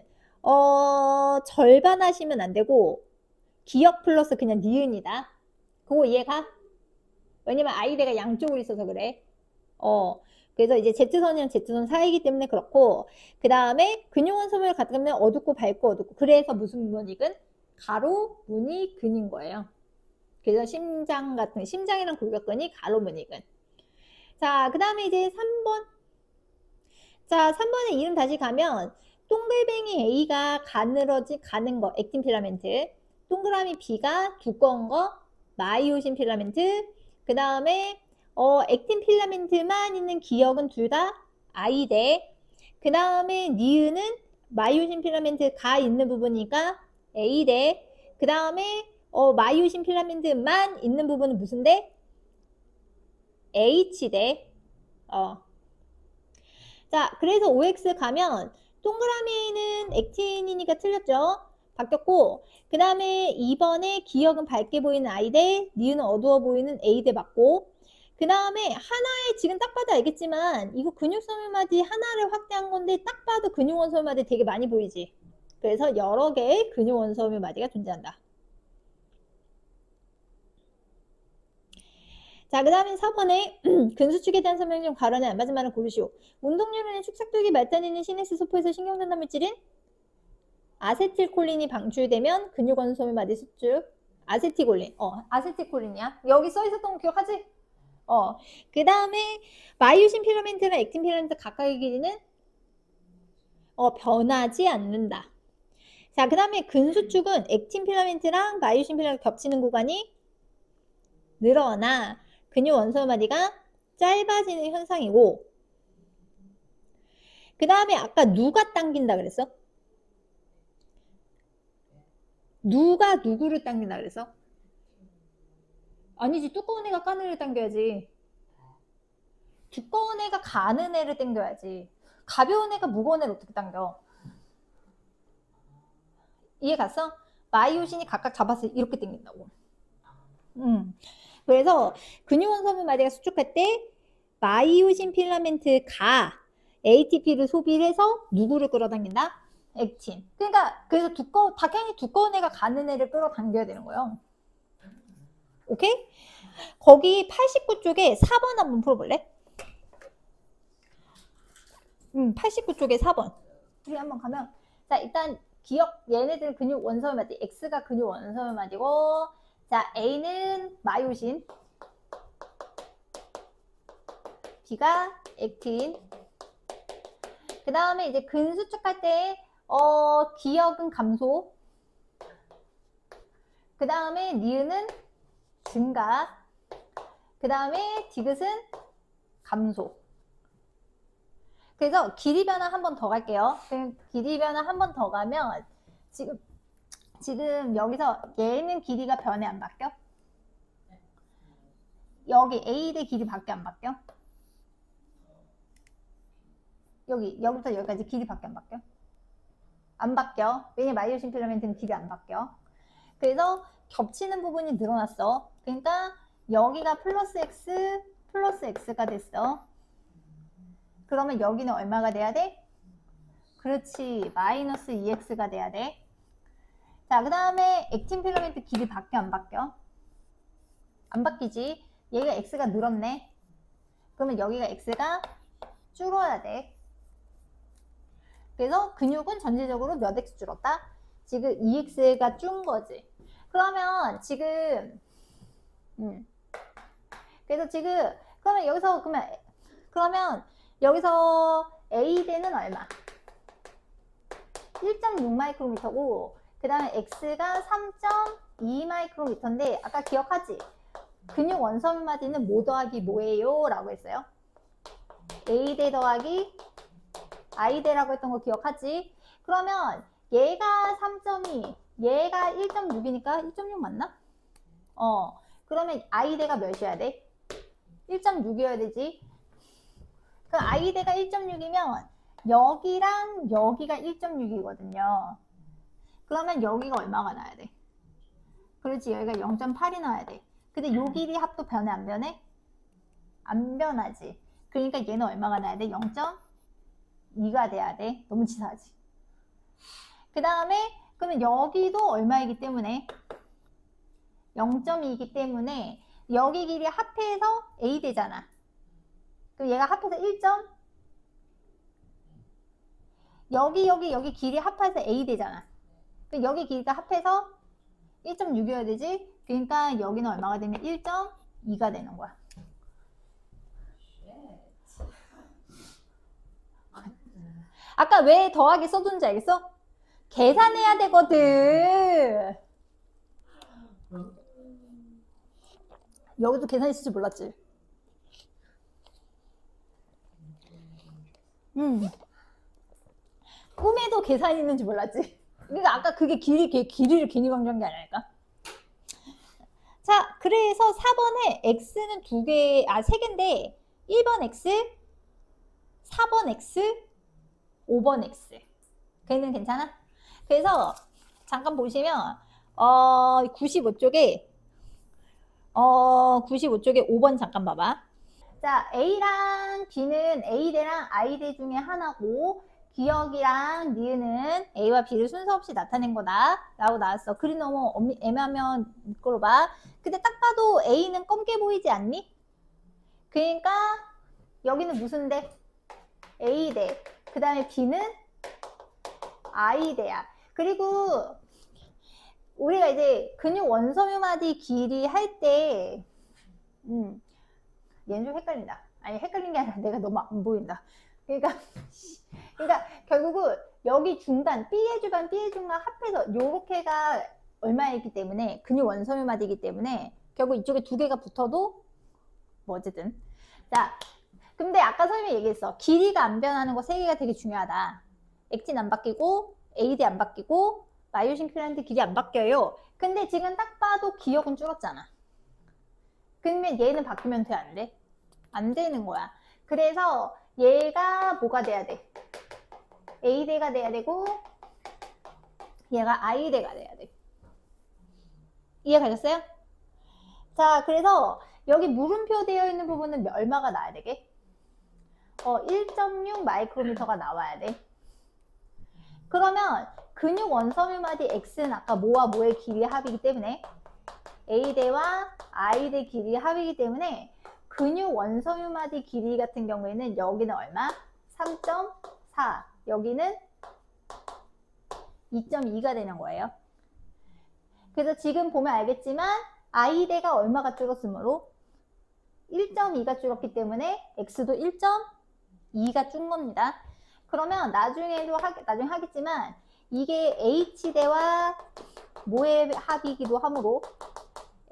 절반 하시면 안 되고 기역 플러스 그냥 니은이다. 그거 이해가? 왜냐면 I대가 양쪽으로 있어서 그래. 그래서 이제 Z선이랑 Z선 사이이기 때문에 그렇고 그 다음에 근육원섬유를 갖다 어둡고 밝고 어둡고 그래서 무슨 무늬근? 가로 무늬근인 거예요. 그래서 심장이랑 골격근이 가로 무늬근. 자, 그 다음에 이제 3번. 자, 3번에 이름 다시 가면 동글뱅이 A가 가는 거 액틴 필라멘트, 동그라미 B가 두꺼운 거 마이오신 필라멘트, 그 다음에 액틴 필라멘트만 있는 기역은 둘 다 I대. 그 다음에 니은은 마이오신 필라멘트가 있는 부분이니까 A대. 그 다음에 마이오신 필라멘트만 있는 부분은 무슨 대? H대. 자, 그래서 OX 가면 동그라미는 액틴이니까 틀렸죠? 바뀌었고 그 다음에 2번에 기역은 밝게 보이는 I대, 니은은 어두워 보이는 A대 맞고 그 다음에 하나에 지금 딱 봐도 알겠지만 이거 근육섬유마디 하나를 확대한 건데 딱 봐도 근육원섬유마디 되게 많이 보이지. 그래서 여러 개의 근육원섬유마디가 존재한다. 자, 그 다음에 4번에 근수축에 대한 설명 중 가로는 안 맞은 말을 고르시오. 운동요로는 축삭두기 말단있는 시내스 소포에서 신경전달 물질인 아세틸콜린이 방출되면 근육원소미 마디 수축. 아세티콜린. 아세티콜린이야. 여기 써있었던 거 기억하지? 그 다음에 마이오신 필라멘트랑 액틴 필라멘트 각각의 길이는 변하지 않는다. 자, 그 다음에 근수축은 액틴 필라멘트랑 마이오신 필라멘트 겹치는 구간이 늘어나 근육 원소 마디가 짧아지는 현상이고 그 다음에 아까 누가 당긴다 그랬어? 누가 누구를 당긴다 그랬어? 아니지, 두꺼운 애가 까는 애를 당겨야지. 두꺼운 애가 가는 애를 당겨야지. 가벼운 애가 무거운 애를 어떻게 당겨? 이해 갔어? 마이오신이 각각 잡아서 이렇게 당긴다고. 그래서 근육원소문 마디가 수축할 때 마이오신 필라멘트가 ATP를 소비를 해서 누구를 끌어당긴다? 액틴. 그러니까 그래서 당연히 두꺼운 애가 가는 애를 끌어당겨야 되는 거예요. 오케이? 거기 89쪽에 4번 한번 풀어볼래? 89쪽에 4번. 우리 한번 가면 자, 일단 기억 얘네들은 근육 원소문 마디. X가 근육 원소문 마디고 자, A는 마이오신, B가 액틴. 그 다음에 이제 근수축할 때 기역은 감소. 그 다음에 니은은 증가. 그 다음에 디귿은 감소. 그래서 길이 변화 한 번 더 갈게요. 길이 변화 한 번 더 가면 지금 여기서 얘는 길이가 변해 안 바뀌어? 여기 A 대 길이 밖에 안 바뀌어? 여기부터 여기까지 길이 밖에 안 바뀌어? 안 바뀌어. 왜냐면 마이오신 필라멘트는 길이 안 바뀌어. 그래서 겹치는 부분이 늘어났어. 그러니까 여기가 플러스 X, 플러스 X가 됐어. 그러면 여기는 얼마가 돼야 돼? 그렇지. 마이너스 2X가 돼야 돼. 자, 그 다음에 액틴 필라멘트 길이 바뀌어 안 바뀌어? 안 바뀌지. 얘가 X가 늘었네. 그러면 여기가 X가 줄어야 돼. 그래서 근육은 전체적으로 몇 X 줄었다? 지금 2X가 준 거지. 그러면 지금 그래서 지금 그러면 여기서 A대는 얼마? 1.6 마이크로미터고 그 다음에 X가 3.2 마이크로미터인데 아까 기억하지? 근육 원섬유 마디는 뭐 더하기 뭐예요? 라고 했어요. A대 더하기 I대라고 했던 거 기억하지? 그러면 얘가 3.2, 얘가 1.6이니까 1.6 맞나? 그러면 i대가 몇이어야 돼? 1.6이어야 되지. 그럼 i대가 1.6이면 여기랑 여기가 1.6이거든요. 그러면 여기가 얼마가 나야 돼? 그렇지, 여기가 0.8이 나와야 돼. 근데 요 길이 합도 변해 안 변해? 안 변하지. 그러니까 얘는 얼마가 나야 돼? 0.2가 돼야 돼. 너무 치사하지. 그 다음에 그러면 여기도 얼마이기 때문에 0.2이기 때문에 여기 길이 합해서 A 되잖아. 그럼 얘가 합해서 1점 여기 길이 합해서 A 되잖아. 그럼 여기 길이가 합해서 1.6이어야 되지. 그러니까 여기는 얼마가 되면 1.2가 되는 거야. 아까 왜 더하기 써둔지 알겠어? 계산해야 되거든. 여기도 계산 있을 줄 몰랐지. 꿈에도 계산이 있는지 몰랐지. 그러니까 아까 그게 길이를 괜히 강조한 게 아닐까? 자, 그래서 4번에 x는 세 개인데 1번 x, 4번 x, 5번 x. 걔는 괜찮아? 그래서 잠깐 보시면 95쪽에 5번 잠깐 봐봐. 자, A랑 B는 A대랑 I대 중에 하나고 기억이랑 니은은 A와 B를 순서 없이 나타낸 거다 라고 나왔어. 글이 너무 애매하면 미끄러봐. 근데 딱 봐도 A는 검게 보이지 않니? 그러니까 여기는 무슨 대? A대. 그 다음에 B는 I대야. 그리고 우리가 이제 근육 원섬유마디 길이 할 때 얘는 좀 헷갈린다. 아니 헷갈린 게 아니라 내가 너무 안 보인다. 그러니까 결국은 여기 중간 B의 주간 B의 중간 합해서 요렇게가 얼마이기 때문에 근육 원섬유마디이기 때문에 결국 이쪽에 두 개가 붙어도 뭐 어쨌든 자 근데 아까 선생님이 얘기했어. 길이가 안 변하는 거 세 개가 되게 중요하다. 액틴 안 바뀌고 AD 안 바뀌고 마이오신 클란트 길이 안 바뀌어요. 근데 지금 딱 봐도 기억은 줄었잖아. 그러면 얘는 바뀌면 돼? 안 돼? 안 되는 거야. 그래서 얘가 뭐가 돼야 돼? A대가 돼야 되고 얘가 I대가 돼야 돼. 이해가셨어요? 자, 그래서 여기 물음표 되어 있는 부분은 얼마가 나와야 되게? 1.6 마이크로미터가 나와야 돼. 그러면 근육 원섬유마디 X는 아까 뭐와 뭐의 길이의 합이기 때문에 A대와 I대 길이의 합이기 때문에 근육 원섬유마디 길이 같은 경우에는 여기는 얼마? 3.4 여기는 2.2가 되는 거예요. 그래서 지금 보면 알겠지만 I대가 얼마가 줄었으므로 1.2가 줄었기 때문에 X도 1.2가 준 겁니다. 그러면 나중에 하겠지만 이게 H대와 뭐의 합이기도 하므로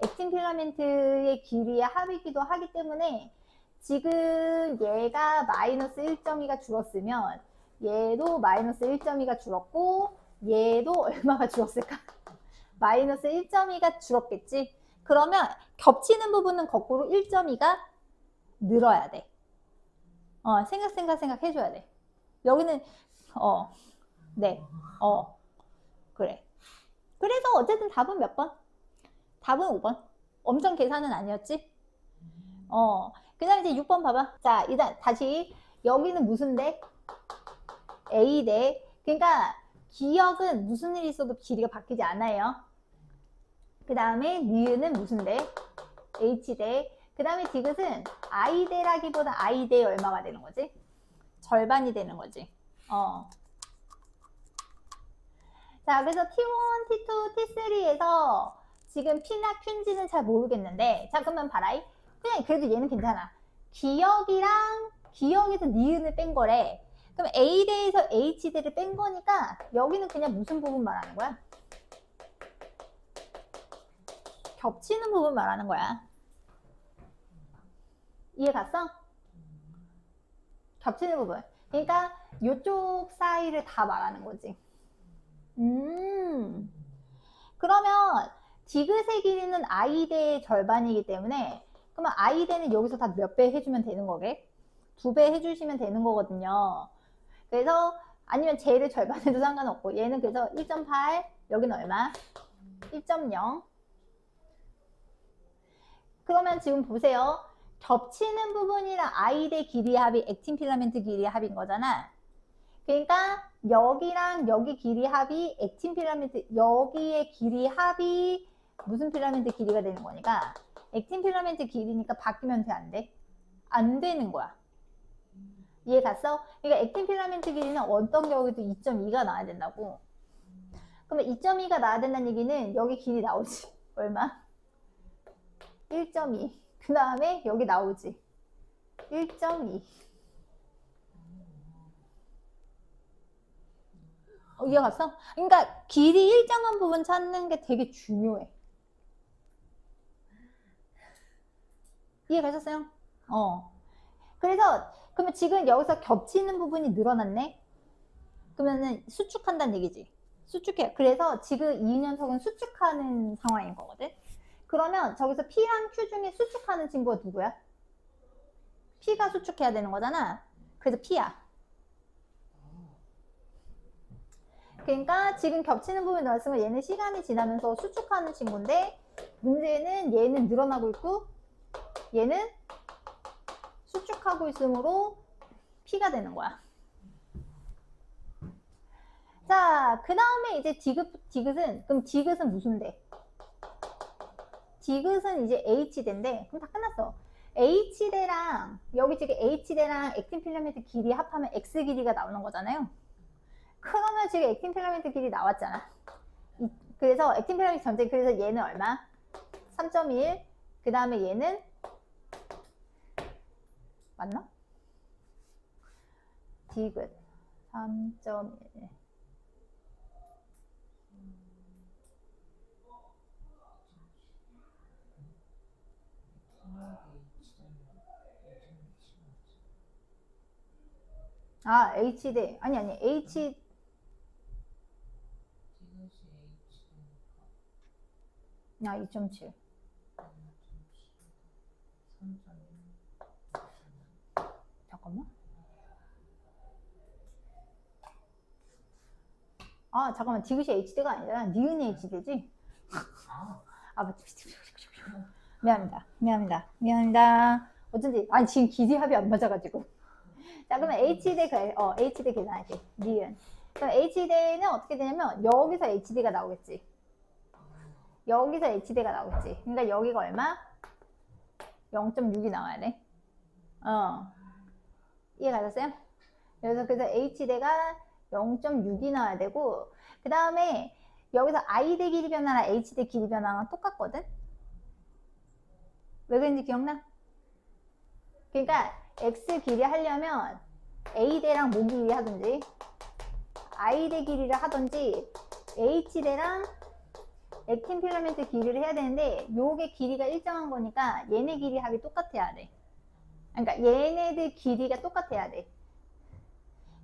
액틴 필라멘트의 길이의 합이기도 하기 때문에 지금 얘가 마이너스 1.2가 줄었으면 얘도 마이너스 1.2가 줄었고 얘도 얼마가 줄었을까? 마이너스 1.2가 줄었겠지? 그러면 겹치는 부분은 거꾸로 1.2가 늘어야 돼. 생각 해줘야 돼. 여기는 네. 그래. 그래서 어쨌든 답은 몇 번? 답은 5번. 엄청 계산은 아니었지? 그 다음에 이제 6번 봐봐. 자, 일단 다시 여기는 무슨 대? A대. 그러니까 기억은 무슨 일이 있어도 길이가 바뀌지 않아요. 그 다음에 니은은 무슨 대? H대. 그 다음에 디귿은 I대라기보다 I대의 얼마가 되는 거지? 절반이 되는 거지. 자, 그래서 T1, T2, T3에서 지금 P나 Q인지는 잘 모르겠는데, 자, 그러면 봐라. 그냥 그래도 얘는 괜찮아. 기억에서 니은을 뺀 거래. 그럼 A대에서 H대를 뺀 거니까 여기는 그냥 무슨 부분 말하는 거야? 겹치는 부분 말하는 거야. 이해 갔어? 겹치는 부분. 그러니까 이쪽 사이를 다 말하는 거지. 그러면 디귿의 길이는 i대의 절반이기 때문에 그러면 i대는 여기서 다 몇 배 해주면 되는 거게? 2배 해주시면 되는 거거든요. 그래서 아니면 쟤를 절반 해도 상관없고 얘는 그래서 1.8 여기는 얼마? 1.0 그러면 지금 보세요. 겹치는 부분이랑 i대 길이 합이 액틴 필라멘트 길이 합인 거잖아. 그러니까 여기랑 여기 길이 합이 액틴 필라멘트 여기의 길이 합이 무슨 필라멘트 길이가 되는 거니까 액틴 필라멘트 길이니까 바뀌면 돼 안 돼? 안 되는 거야. 이해 갔어? 그러니까 액틴 필라멘트 길이는 어떤 경우에도 2.2가 나와야 된다고. 그러면 2.2가 나와야 된다는 얘기는 여기 길이 나오지. 얼마? 1.2. 그 다음에 여기 나오지. 1.2. 이해 갔어? 그러니까 길이 일정한 부분 찾는 게 되게 중요해. 이해 가셨어요? 그래서 그러면 지금 여기서 겹치는 부분이 늘어났네? 그러면은 수축한다는 얘기지. 수축해. 그래서 지금 이 녀석은 수축하는 상황인 거거든. 그러면 저기서 P랑 Q 중에 수축하는 친구가 누구야? P가 수축해야 되는 거잖아. 그래서 P야. 그러니까 지금 겹치는 부분이 나왔으면 얘는 시간이 지나면서 수축하는 친구인데 문제는 얘는 늘어나고 있고 얘는 수축하고 있으므로 P가 되는 거야. 자, 그 다음에 이제 디귿은 그럼 디귿은 무슨 대? 디귿은 이제 H대인데 그럼 다 끝났어. H대랑 여기 지금 H대랑 액틴 필라멘트 길이 합하면 X 길이가 나오는 거잖아요. 그러면 지금 액틴 필라멘트 길이 나왔잖아. 그래서 액틴 필라멘트 전체 그래서 얘는 얼마? 3.1. 그 다음에 얘는 맞나? 디귿 3.1. 아, H대. 아니, H. 아, 2.7. 잠깐만. 아, 잠깐만. 디귿이 H대가 아니라 니은이 H대지? 아, 미안합니다. 어쩐지, 아니, 지금 길이 합이 안 맞아가지고. 자, 그러면 H대, H대 계산할게. 니은. 그럼 H대는 어떻게 되냐면, 여기서 H대가 나오겠지. 여기서 H대가 나오겠지. 그러니까 여기가 얼마? 0.6이 나와야 돼. 이해 가셨어요? 그래서 H대가 0.6이 나와야 되고, 그 다음에 여기서 I대 길이 변화랑 H대 길이 변화랑 똑같거든? 왜 그런지 기억나? 그러니까 X 길이 하려면 A대랑 뭐 길이 하든지 I대 길이를 하든지 H대랑 액틴 필라멘트 길이를 해야 되는데 요게 길이가 일정한 거니까 얘네 길이 합이 똑같아야 돼. 그러니까 얘네들 길이가 똑같아야 돼.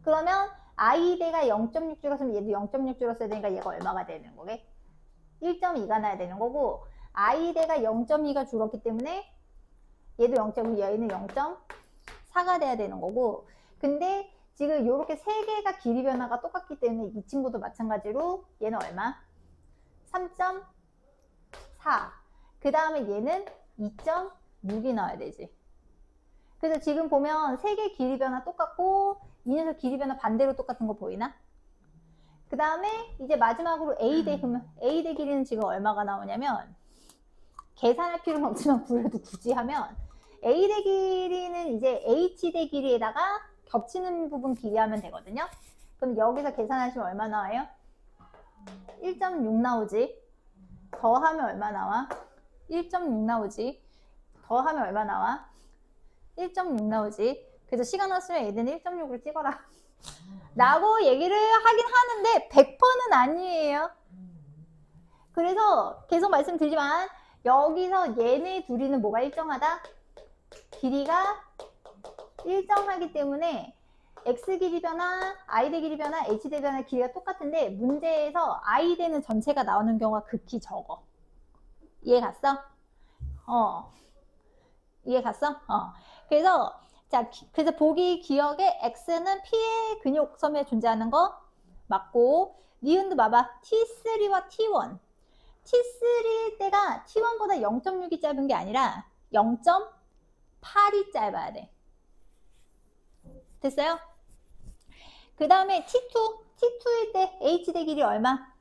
그러면 I대가 0.6 줄었으면 얘도 0.6 줄었어야 되니까 얘가 얼마가 되는 거게? 1.2가 나야 되는 거고 I대가 0.2가 줄었기 때문에 얘도 0.2, 얘는 0.4가 돼야 되는 거고 근데 지금 이렇게 세 개가 길이 변화가 똑같기 때문에 이 친구도 마찬가지로 얘는 얼마? 3.4. 그 다음에 얘는 2.6이 나와야 되지. 그래서 지금 보면 세 개 길이 변화 똑같고 이 녀석 길이 변화 반대로 똑같은 거 보이나? 그 다음에 이제 마지막으로 A대 그러면 A대 길이는 지금 얼마가 나오냐면 계산할 필요는 없지만 그래도 굳이 하면 A대 길이는 이제 H대 길이에다가 겹치는 부분 길이 하면 되거든요. 그럼 여기서 계산하시면 얼마 나와요? 1.6 나오지. 더하면 얼마 나와? 1.6 나오지. 더하면 얼마 나와? 1.6 나오지. 그래서 시간 없으면 얘는 1.6을 찍어라. 라고 얘기를 하긴 하는데 100%는 아니에요. 그래서 계속 말씀드리지만 여기서 얘네 둘이는 뭐가 일정하다? 길이가 일정하기 때문에 x 길이 변화, i 대 길이 변화, h 대 변화 길이가 똑같은데 문제에서 i 대는 전체가 나오는 경우가 극히 적어. 이해 갔어? 이해 갔어? 그래서 자, 그래서 보기 기억에 x는 p의 근육 섬에 존재하는 거 맞고, 니은도 봐봐. t3와 t1. t3 때가 t1보다 0.6이 짧은 게 아니라 0.8이 짧아야 돼. 됐어요? 그 다음에 t2일 때 h 대 길이 얼마?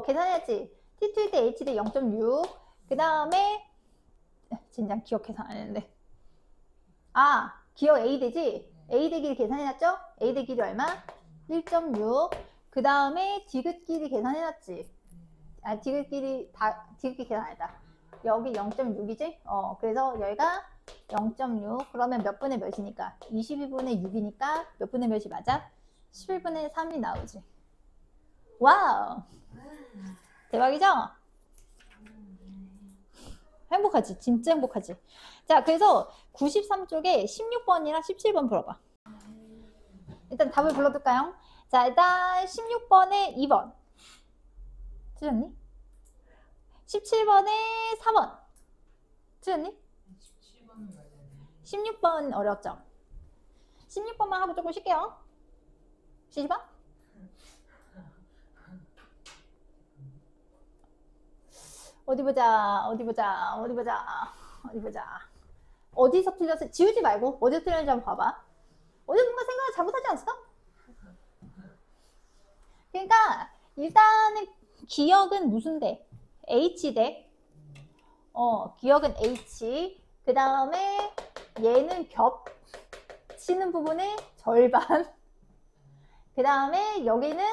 계산해야지. t2일 때 h 대 0.6. 그 다음에 진작 기억 계산 안 했는데. 기억 a 되지? a 대 길이 계산해놨죠? a 대 길이 얼마? 1.6. 그 다음에 디귿 길이 계산해놨지? 디귿 길이 계산 안 했다. 여기 0.6이지? 그래서 여기가 0.6. 그러면 몇 분의 몇이니까? 22분의 6이니까 몇 분의 몇이 맞아? 11분의 3이 나오지. 와우! 대박이죠? 행복하지? 진짜 행복하지? 자, 그래서 93쪽에 16번이랑 17번 불어봐. 일단 답을 불러둘까요? 자, 일단 16번에 2번. 틀렸니? 17번에 4번. 틀렸니? 16번 어렵죠? 16번만 하고 조금 쉴게요. 12번? 어디 보자. 어디서 틀렸어? 지우지 말고 어디서 틀렸는지 한번 봐봐. 어디 뭔가 생각을 잘못하지 않았어? 그러니까 일단은 기억은 무슨 대? H 대. 기억은 H. 그 다음에 얘는 겹치는 부분의 절반. 그 다음에 여기는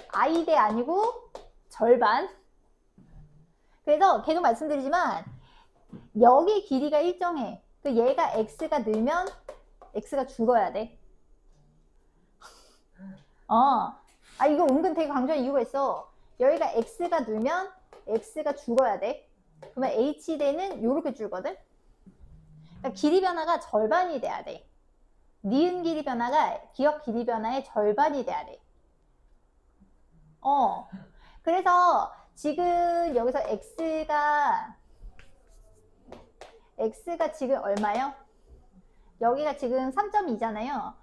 I 대 아니고 절반. 그래서 계속 말씀드리지만 여기 길이가 일정해. 그 얘가 x가 늘면 x가 줄어야 돼. 이거 은근 되게 강조한 이유가 있어. 여기가 x가 늘면 x가 줄어야 돼. 그러면 h대는 이렇게 줄거든. 그러니까 길이 변화가 절반이 돼야 돼. 니은 길이 변화가 기억 길이 변화의 절반이 돼야 돼. 그래서 지금 여기서 x가 지금 얼마요? 여기가 지금 3.2잖아요.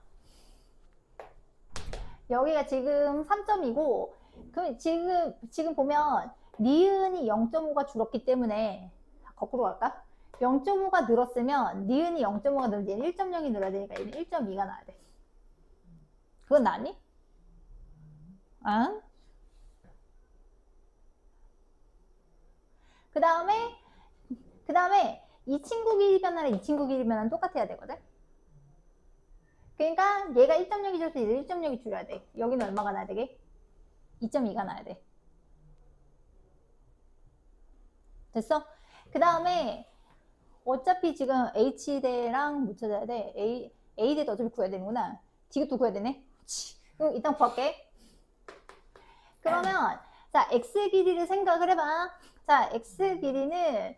여기가 지금 3.2고, 그럼 지금 보면 니은이 0.5가 줄었기 때문에 거꾸로 갈까? 0.5가 늘었으면 니은이 0.5가 늘면 얘는 1.0이 늘어야 되니까 얘는 1.2가 나야 돼. 그건 나니? 그 다음에 이 친구 길이 변화랑 이 친구 길이 변화는 똑같아야 되거든. 그러니까 얘가 1.0이 줄어서 얘를 1.0이 줄여야 돼. 여기는 얼마가 나야 되게? 2.2가 나야 돼. 됐어? 그 다음에 어차피 지금 H대랑 못 찾아야 돼. A대도 어차피 구해야 되는구나. 디귿도 구해야 되네. 그럼 일단 구할게. 그러면 자, X 길이를 생각을 해봐. 자, X 길이는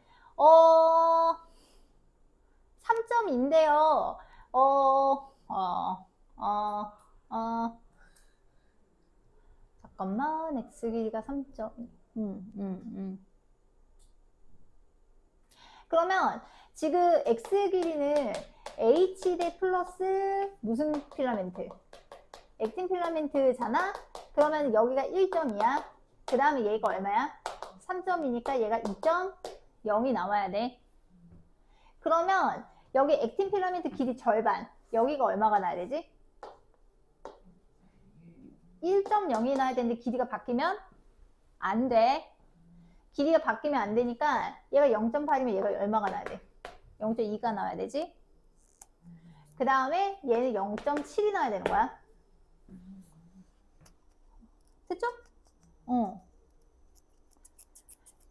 3.2인데요. 잠깐만, X 길이가 3.2. 그러면 지금 X 길이는 H대 플러스 무슨 필라멘트? 액틴 필라멘트잖아? 그러면 여기가 1점이야. 그 다음에 얘가 얼마야? 3점이니까 얘가 2.0이 나와야 돼. 그러면 여기 액틴 필라멘트 길이 절반. 여기가 얼마가 나야 되지? 1.0이 나야 되는데 길이가 바뀌면 안 돼. 길이가 바뀌면 안 되니까 얘가 0.8이면 얘가 얼마가 나야 돼? 0.2가 나와야 되지? 그 다음에 얘는 0.7이 나와야 되는 거야. 됐죠?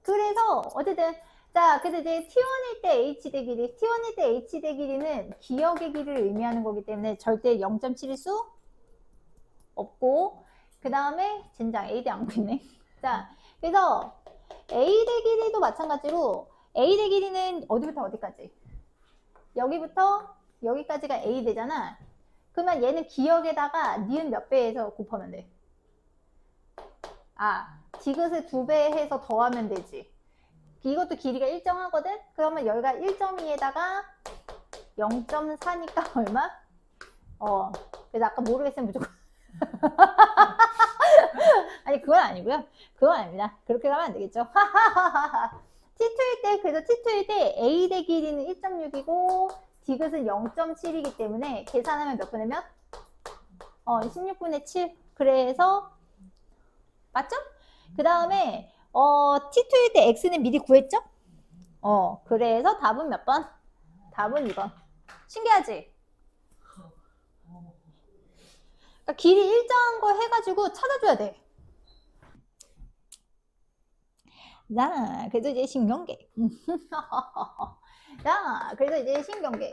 그래서 어쨌든 자, 그래서 이제 T1일 때 H대 길이, T1일 때 H대 길이는 기억의 길이를 의미하는 거기 때문에 절대 0.7일 수 없고, 그 다음에 젠장 A대 안 보이네. 자, 그래서 A대 길이도 마찬가지로 A대 길이는 어디부터 어디까지? 여기부터 여기까지가 A 되잖아. 그러면 얘는 기역에다가 니은 몇 배 해서 곱하면 돼? 아, 디귿을 2배 해서 더하면 되지. 이것도 길이가 일정하거든? 그러면 여기가 1.2에다가 0.4니까 얼마? 그래서 아까 모르겠으면 무조건 아니 그건 아니고요. 그건 아닙니다. 그렇게 가면 안 되겠죠. T2일 때, 그래서 T2일 때 A 대 길이는 1.6이고 디귿은 0.7이기 때문에 계산하면 몇 분의 몇? 16분의 7. 그래서 맞죠? 그 다음에 T2일 때 X는 미리 구했죠? 그래서 답은 몇 번? 답은 2번. 신기하지? 그러니까 길이 일정한 거 해가지고 찾아줘야 돼. 자, 그래서 이제 신경계. 자, 그래서 이제 신경계.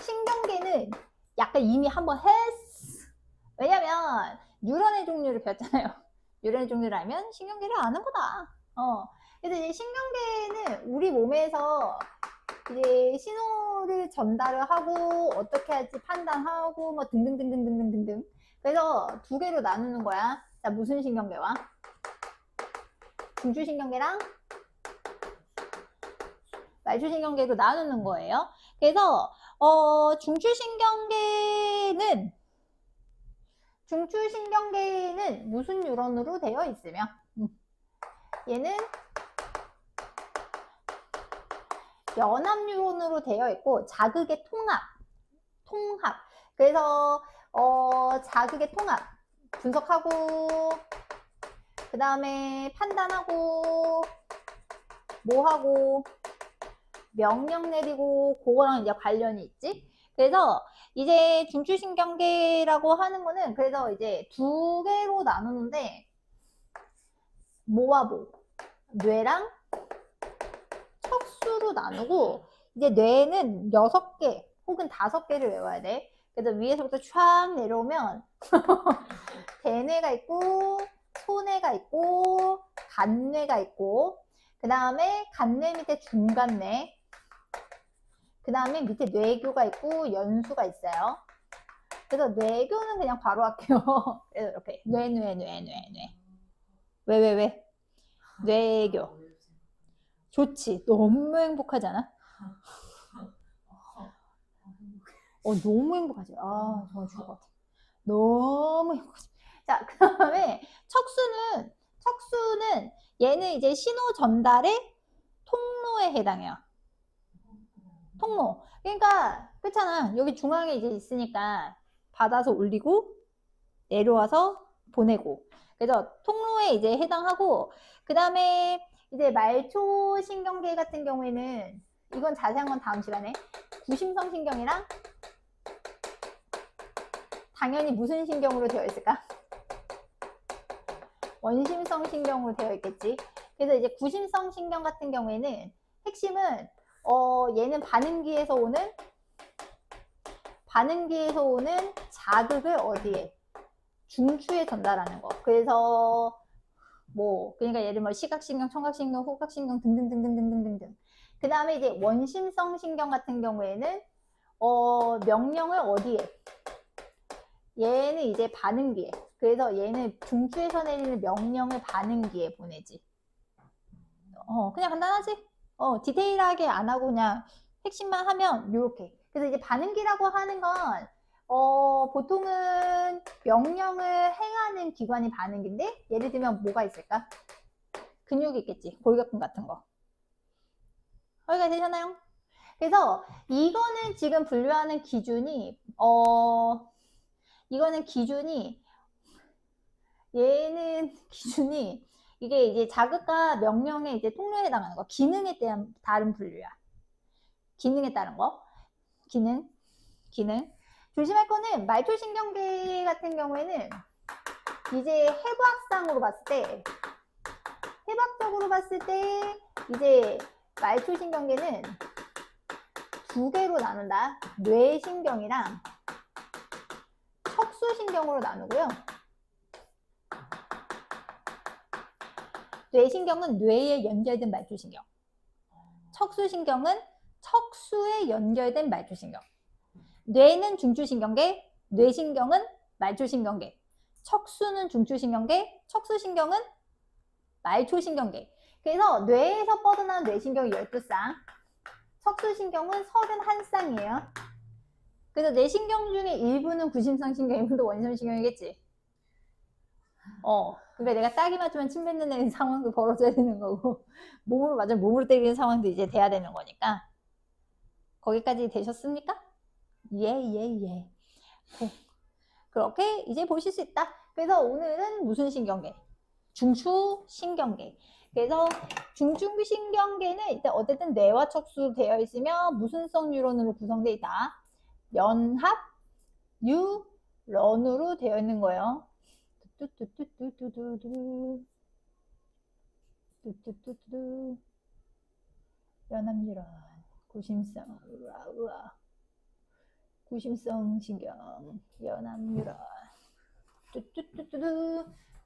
신경계는 약간 이미 한번 했어. 왜냐면 뉴런의 종류를 배웠잖아요. 뉴런의 종류를 알면 신경계를 아는 거다. 그래서 이제 신경계는 우리 몸에서 이제 신호를 전달을 하고 어떻게 할지 판단하고 뭐 등등등등등등등. 그래서 2개로 나누는 거야. 자, 무슨 신경계와? 중추신경계랑 말초신경계로 나누는 거예요. 그래서 중추신경계는 무슨 뉴런으로 되어 있으며 얘는 연합 뉴런으로 되어 있고 자극의 통합. 그래서 자극의 통합 분석하고 그 다음에 판단하고 뭐하고 명령 내리고 그거랑 이제 관련이 있지. 그래서 이제 중추신경계라고 하는 거는 그래서 이제 2개로 나누는데 뭐와 뭐? 뇌랑 척수로 나누고 이제 뇌는 6개 혹은 5개를 외워야 돼. 그래서 위에서부터 쫙 내려오면 대뇌가 있고 소뇌가 있고 간뇌가 있고 그 다음에 간뇌 밑에 중간뇌 그 다음에 밑에 뇌교가 있고 연수가 있어요. 그래서 뇌교는 그냥 바로 할게요. 그래서 이렇게 뇌 왜? 뇌교 좋지. 너무 행복하지 않아? 너무 행복하지. 아 정말 좋을 것 같아. 너무 행복하지. 자, 그 다음에 척수는 얘는 이제 신호 전달의 통로에 해당해요. 통로. 그러니까 그렇잖아. 여기 중앙에 이제 있으니까 받아서 올리고 내려와서 보내고. 그래서 통로에 이제 해당하고 그 다음에 이제 말초신경계 같은 경우에는 이건 자세한 건 다음 시간에 구심성신경이랑 당연히 무슨 신경으로 되어 있을까? 원심성 신경으로 되어 있겠지. 그래서 이제 구심성 신경 같은 경우에는 핵심은 얘는 반응기에서 오는 자극을 어디에? 중추에 전달하는 거. 그래서 그러니까 예를 들면 시각신경, 청각신경, 후각신경 등등등등등등등. 그 다음에 이제 원심성 신경 같은 경우에는 명령을 어디에? 얘는 이제 반응기에. 그래서 얘는 중추에서 내리는 명령을 반응기에 보내지. 그냥 간단하지? 디테일하게 안 하고 그냥 핵심만 하면 요렇게. 그래서 이제 반응기라고 하는 건 보통은 명령을 행하는 기관이 반응기인데 예를 들면 뭐가 있을까? 근육이 있겠지. 골격근 같은 거. 여기가 되셨나요? 그래서 이거는 지금 분류하는 기준이 얘는 기준이 이게 이제 자극과 명령의 이제 통로에 해당하는 거. 기능에 대한 다른 분류야. 기능에 따른 거. 기능. 조심할 거는 말초신경계 같은 경우에는 이제 해부학상으로 봤을 때 해부학적으로 봤을 때 이제 말초신경계는 2개로 나눈다. 뇌신경이랑 척수신경으로 나누고요. 뇌신경은 뇌에 연결된 말초신경. 척수신경은 척수에 연결된 말초신경. 뇌는 중추신경계, 뇌신경은 말초신경계. 척수는 중추신경계, 척수신경은 말초신경계. 그래서 뇌에서 뻗어나온 뇌신경이 12쌍, 척수신경은 31쌍이에요. 그래서 뇌신경 중에 일부는 구심성신경, 일부는 원심신경이겠지. 근데 내가 딱이 맞으면 침 뱉는 상황도 벌어져야 되는 거고, 몸으로 맞으면 몸으로 때리는 상황도 이제 돼야 되는 거니까. 거기까지 되셨습니까? 예. 그렇게 이제 보실 수 있다. 그래서 오늘은 무슨 신경계? 중추신경계. 그래서 중추신경계는 일단 어쨌든 뇌와 척수로 되어 있으면 무슨 성 뉴런으로 구성되어 있다? 연합 뉴런으로 되어 있는 거예요. 연합 뉴런, 구심성, 구심성 신경, 연합 뉴런.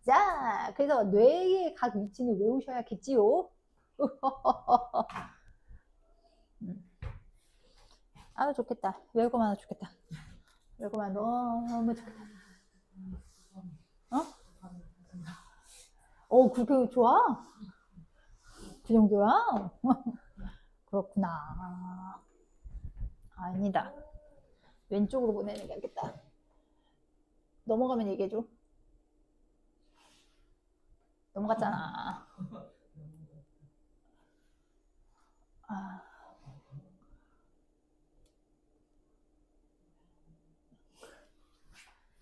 자, 그래서 뇌의 각 위치는 외우셔야겠지요. 아, 좋겠다. 외우고만 하면 좋겠다. 외우고만 너무 좋겠다. 그렇게 좋아? 그 정도야? 그렇구나. 아니다. 왼쪽으로 보내는 게 낫겠다. 넘어가면 얘기해줘. 넘어갔잖아.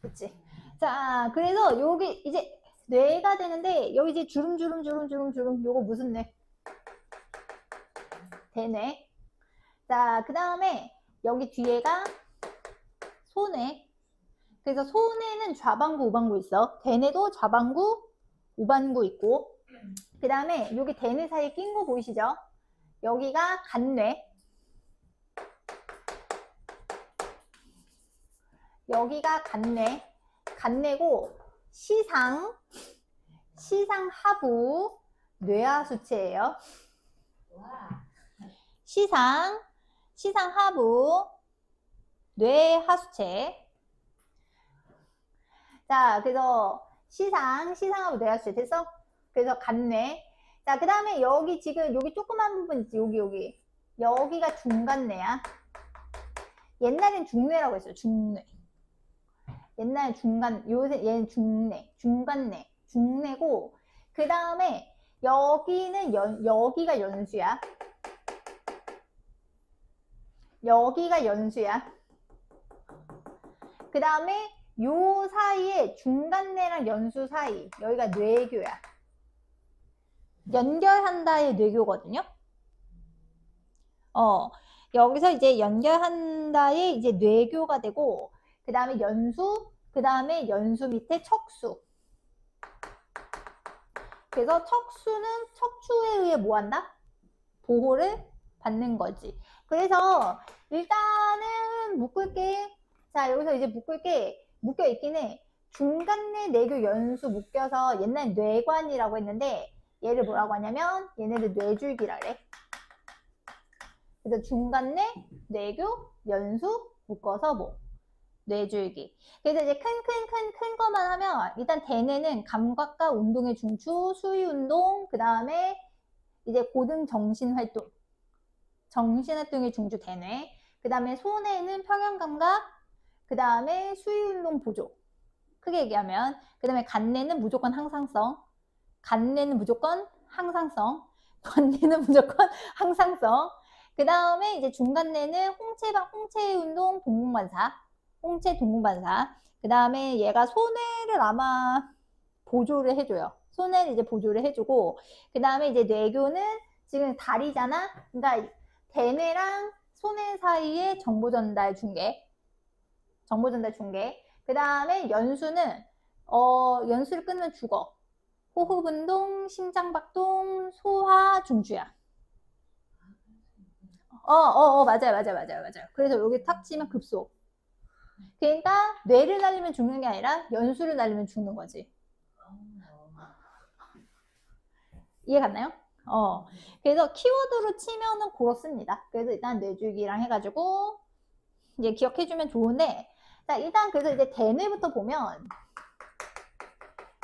그치. 자, 그래서 여기 이제 뇌가 되는데, 여기 이제 주름, 요거 무슨 뇌? 대뇌. 자, 그 다음에 여기 뒤에가 소뇌. 그래서 소뇌는 좌반구, 우반구 있어. 대뇌도 좌반구, 우반구 있고. 그 다음에 여기 대뇌 사이에 낀 거 보이시죠? 여기가 간뇌. 여기가 간뇌. 간뇌고 시상하부 뇌하수체예요. 시상하부 뇌하수체. 자, 그래서 시상하부 뇌하수체 됐어? 그래서 간뇌. 자, 그 다음에 여기 지금 여기 조그만 부분 있지? 여기. 여기가 중간뇌야. 옛날엔 중뇌라고 했어요. 중뇌. 옛날에 요새 얘는 중간뇌. 중뇌고, 그 다음에 여기는 여기가 연수야. 여기가 연수야. 그 다음에 요 사이에 중간뇌랑 연수 사이, 여기가 뇌교야. 연결한다의 뇌교거든요. 여기서 이제 연결한다의 이제 뇌교가 되고, 그 다음에 연수, 그 다음에 연수 밑에 척수. 그래서 척수는 척추에 의해 뭐 한다? 보호를 받는 거지. 그래서 일단은 묶을게. 자, 여기서 이제 묶을게. 묶여있긴 해. 중간뇌, 뇌교, 연수 묶여서 옛날 뇌관이라고 했는데, 얘를 뭐라고 하냐면 얘네들 뇌줄기라 그래. 그래서 중간뇌, 뇌교, 연수 묶어서 뭐 뇌줄기. 그래서 이제 큰 거만 하면 일단 대뇌는 감각과 운동의 중추, 수위운동, 그 다음에 이제 고등 정신활동, 정신활동의 중추 대뇌. 그 다음에 소뇌는 평형감각, 그 다음에 수위운동 보조. 크게 얘기하면 그 다음에 간뇌는 무조건 항상성, 간뇌는 무조건 항상성, 관뇌는 무조건 항상성. 그 다음에 이제 중간뇌는 홍채운동 동공반사, 홍채 동공반사. 그 다음에 얘가 소뇌를 아마 보조를 해줘요. 소뇌를 이제 보조를 해주고, 그 다음에 이제 뇌교는 지금 다리잖아. 그러니까 대뇌랑 소뇌 사이에 정보 전달 중계. 그 다음에 연수는 연수를 끊으면 죽어. 호흡운동, 심장박동, 소화, 중추야. 맞아요. 그래서 여기 탁 치면 급속. 그러니까 뇌를 날리면 죽는 게 아니라 연수를 날리면 죽는 거지. 이해 갔나요? 그래서 키워드로 치면은 그렇습니다. 그래서 일단 뇌줄기랑 해가지고 이제 기억해주면 좋은데, 자, 일단 그래서 이제 대뇌부터 보면,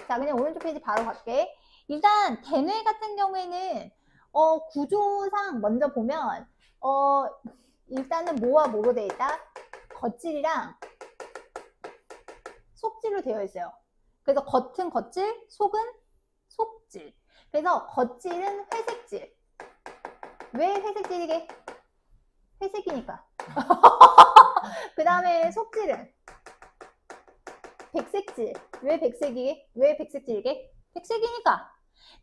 자, 그냥 오른쪽 페이지 바로 갈게. 일단 대뇌 같은 경우에는 구조상 먼저 보면 일단은 뭐와 뭐로 되어 있다? 겉질이랑 속질로 되어 있어요. 그래서 겉은 겉질, 속은 속질. 그래서 겉질은 회색질. 왜 회색질이게? 회색이니까. 그 다음에 속질은 백색질. 왜 백색이게? 왜 백색질이게? 백색이니까.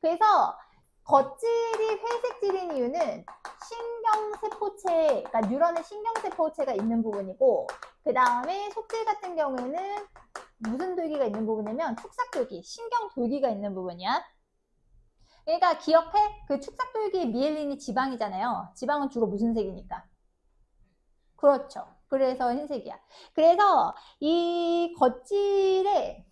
그래서 겉질이 회색질인 이유는 신경세포체, 그러니까 뉴런의 신경세포체가 있는 부분이고, 그 다음에 속질 같은 경우에는 무슨 돌기가 있는 부분이냐면 축삭돌기, 신경돌기가 있는 부분이야. 그러니까 기억해? 그 축삭돌기의 미엘린이 지방이잖아요. 지방은 주로 무슨 색이니까? 그렇죠. 그래서 흰색이야. 그래서 이 겉질에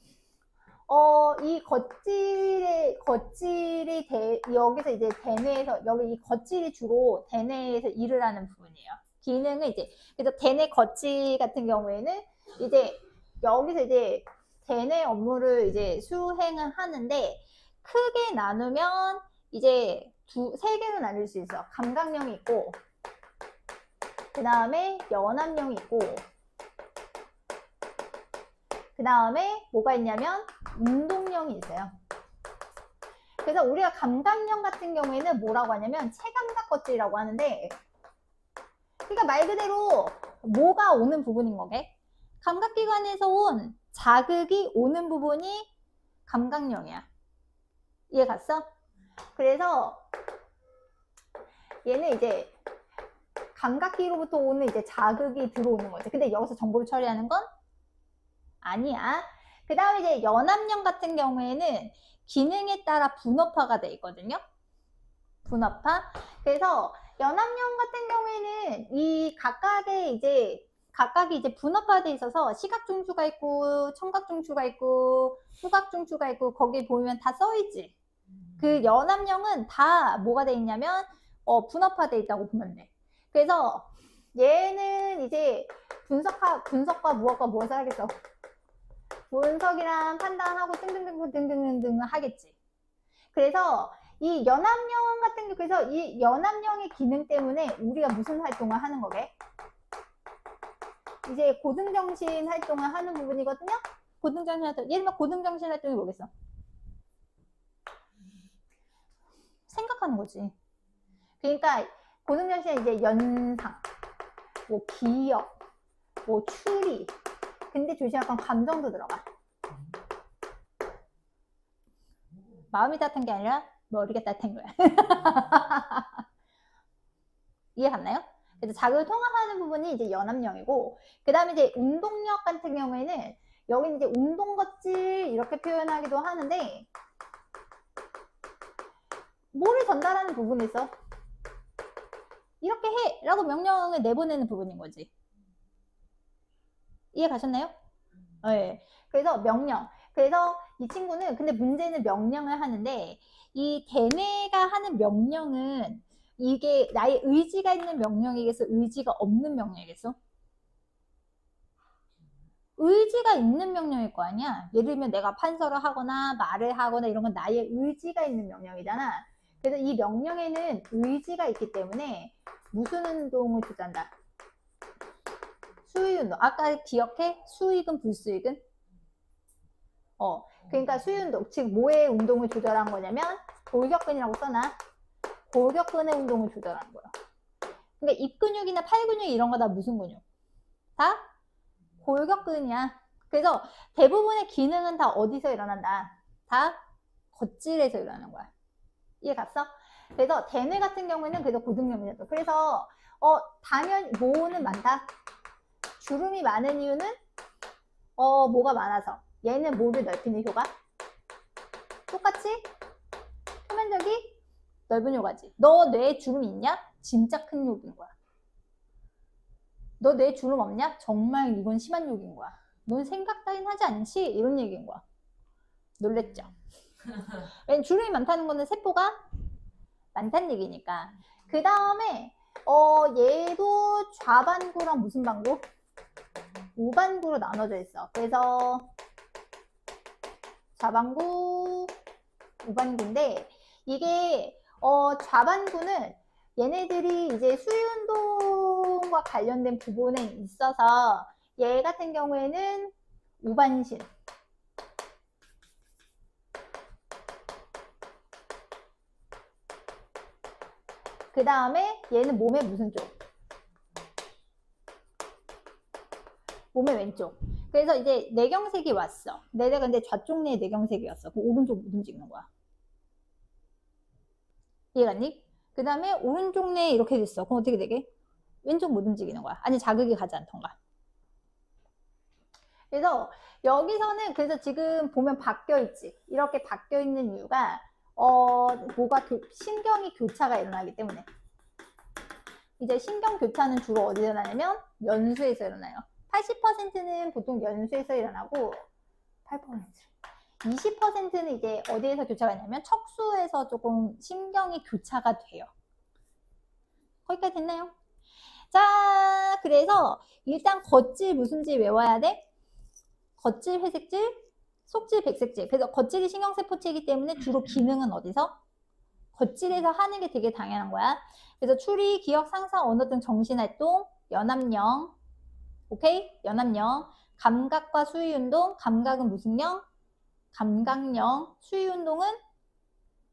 여기서 이제 대뇌에서, 여기 이 겉질이 주로 대뇌에서 일을 하는 부분이에요. 기능은 이제, 그래서 대뇌 겉질 같은 경우에는 이제 여기서 이제 대뇌 업무를 이제 수행을 하는데, 크게 나누면 이제 세 개로 나눌 수 있어. 감각령이 있고, 그 다음에 연합령이 있고, 그 다음에 뭐가 있냐면 운동령이 있어요. 그래서 우리가 감각령 같은 경우에는 뭐라고 하냐면 체감각 겉질이라고 하는데, 그러니까 말 그대로 뭐가 오는 부분인 거게? 감각기관에서 온 자극이 오는 부분이 감각령이야. 이해 갔어? 그래서 얘는 이제 감각기로부터 오는 이제 자극이 들어오는 거지. 근데 여기서 정보를 처리하는 건 아니야. 그 다음에 이제 연합령 같은 경우에는 기능에 따라 분업화가 돼 있거든요. 분업화. 그래서 연합령 같은 경우에는 이 각각이 이제 분업화돼 있어서 시각 중추가 있고, 청각 중추가 있고, 후각 중추가 있고, 거기 보면 다 써있지. 그 연합령은 다 뭐가 돼 있냐면 분업화돼 있다고 보면 돼. 그래서 얘는 이제 분석과 무엇을 하겠어? 분석이랑 판단하고 등등등 하겠지. 그래서 이 연합령 같은 게, 그래서 이 연합령의 기능 때문에 우리가 무슨 활동을 하는 거게? 이제 고등정신 활동을 하는 부분이거든요. 고등정신 활동. 예를 들면 고등정신 활동이 뭐겠어? 생각하는 거지. 그러니까 고등정신은 이제 연상, 뭐 기억, 뭐 추리. 근데 조심할 건 감정도 들어가. 마음이 따뜻한 게 아니라 머리가 따뜻한 거야. 이해 갔나요? 그래서 자극을 통합하는 부분이 이제 연합령이고, 그 다음에 이제 운동력 같은 경우에는 여기는 이제 운동거질 이렇게 표현하기도 하는데, 뭐를 전달하는 부분이 있어? 이렇게 해! 라고 명령을 내보내는 부분인 거지. 이해 가셨나요? 네. 그래서 명령. 그래서 이 친구는, 근데 문제는 명령을 하는데, 이 대뇌가 하는 명령은 이게 나의 의지가 있는 명령이겠어? 의지가 없는 명령이겠어? 의지가 있는 명령일 거 아니야? 예를 들면 내가 판서를 하거나 말을 하거나 이런 건 나의 의지가 있는 명령이잖아. 그래서 이 명령에는 의지가 있기 때문에 무슨 운동을 조절한다? 수위 운동. 아까 기억해? 수익은 불수익은? 그러니까 수위 운동. 즉 뭐의 운동을 조절한 거냐면 골격근이라고 써놔. 골격근의 운동을 조절하는 거야. 그러니까 입근육이나 팔근육 이런 거 다 무슨 근육? 다 골격근이야. 그래서 대부분의 기능은 다 어디서 일어난다? 다 겉질에서 일어나는 거야. 이해 갔어? 그래서 대뇌 같은 경우에는 그래서 고등염이죠. 그래서 당연히 뭐는 많다. 주름이 많은 이유는 뭐가 많아서. 얘는 뭐를 넓히는 효과? 똑같이 표면적이 넓은 효과지. 너 뇌에 주름이 있냐? 진짜 큰 욕인 거야. 너 뇌에 주름 없냐? 정말 이건 심한 욕인 거야. 넌 생각 따윈 하지 않지? 이런 얘기인 거야. 놀랬죠? 왜냐면 주름이 많다는 거는 세포가 많다는 얘기니까. 그 다음에 얘도 좌반구랑 무슨 반구? 우반구로 나눠져 있어. 그래서 좌반구, 우반구인데 이게 좌반구는 얘네들이 이제 수위운동과 관련된 부분에 있어서 얘 같은 경우에는 우반신. 그 다음에 얘는 몸의 무슨 쪽? 몸의 왼쪽. 그래서 이제 내경색이 왔어. 내가 근데 좌쪽 내 내경색이었어. 그럼 오른쪽 못 움직이는 거야. 이해갔니? 그 다음에 오른쪽 내 이렇게 됐어. 그럼 어떻게 되게? 왼쪽 못 움직이는 거야. 아니 자극이 가지 않던가. 그래서 여기서는 그래서 지금 보면 바뀌어 있지. 이렇게 바뀌어 있는 이유가 신경이 교차가 일어나기 때문에. 이제 신경 교차는 주로 어디서 일어나냐면 연수에서 일어나요. 80%는 보통 연수에서 일어나고 8%, 20%는 이제 어디에서 교차가 되냐면 척수에서 조금 신경이 교차가 돼요. 거기까지 됐나요? 자, 그래서 일단 겉질 무슨 질 외워야 돼? 겉질 회색질, 속질 백색질. 그래서 겉질이 신경세포체이기 때문에 주로 기능은 어디서? 겉질에서 하는 게 되게 당연한 거야. 그래서 추리, 기억, 상상, 언어 등 정신활동, 연합령, 오케이? 연합령. 감각과 수위운동, 감각은 무슨 령? 감각령. 수위운동은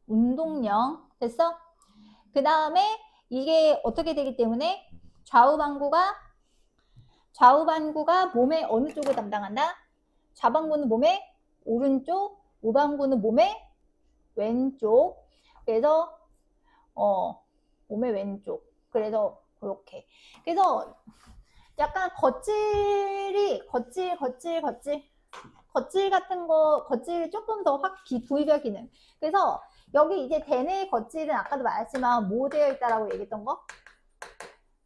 운동령. 됐어? 그 다음에 이게 어떻게 되기 때문에 좌우반구가 몸의 어느 쪽을 담당한다? 좌반구는 몸의 오른쪽, 우반구는 몸의 왼쪽. 그래서 몸의 왼쪽. 그래서 그렇게. 그래서 약간 겉질 같은 거, 겉질이 조금 더 확 부위별 기능. 그래서 여기 이제 대뇌 겉질은 아까도 말했지만 뭐 되어 있다라고 얘기했던 거?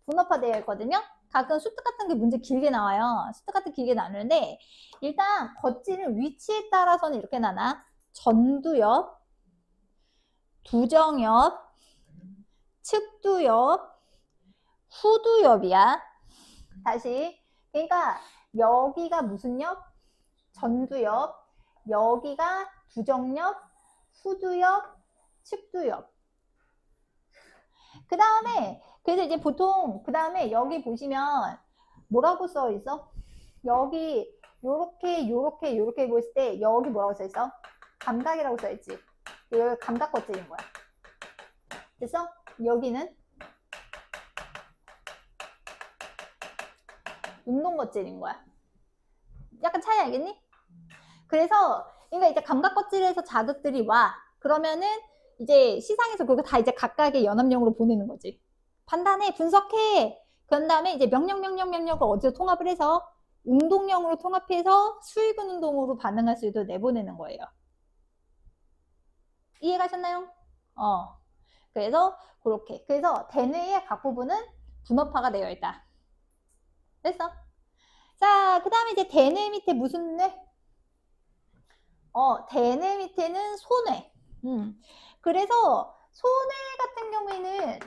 분업화 되어 있거든요. 가끔 수특 같은 게 문제 길게 나와요. 수특 같은 길게 나오는데 일단 겉질은 위치에 따라서는 이렇게 나나. 전두엽, 두정엽, 측두엽, 후두엽이야. 다시. 그러니까 여기가 무슨 엽? 전두엽. 여기가 두정엽, 후두엽, 측두엽. 그 다음에 그래서 이제 보통 그 다음에 여기 보시면 뭐라고 써 있어? 여기 요렇게 보였을 때 여기 뭐라고 써 있어? 감각이라고 써 있지. 여기 감각 겉질인 거야. 됐어? 여기는 운동 겉질인 거야. 약간 차이 알겠니? 그래서 그러니까 이제 감각 겉질에서 자극들이 와. 그러면은 이제 시상에서 그거 다 이제 각각의 연합령으로 보내는 거지. 판단해, 분석해. 그런 다음에 이제 명령을 어디서 통합을 해서 운동령으로 통합해서 수익은 운동으로 반응할 수 있도록 내보내는 거예요. 이해가셨나요? 그래서 그렇게. 그래서 대뇌의 각 부분은 분업화가 되어 있다. 됐어? 자, 그 다음에 이제 대뇌 밑에 무슨 뇌? 대뇌 밑에는 소뇌. 그래서 소뇌 같은 경우에는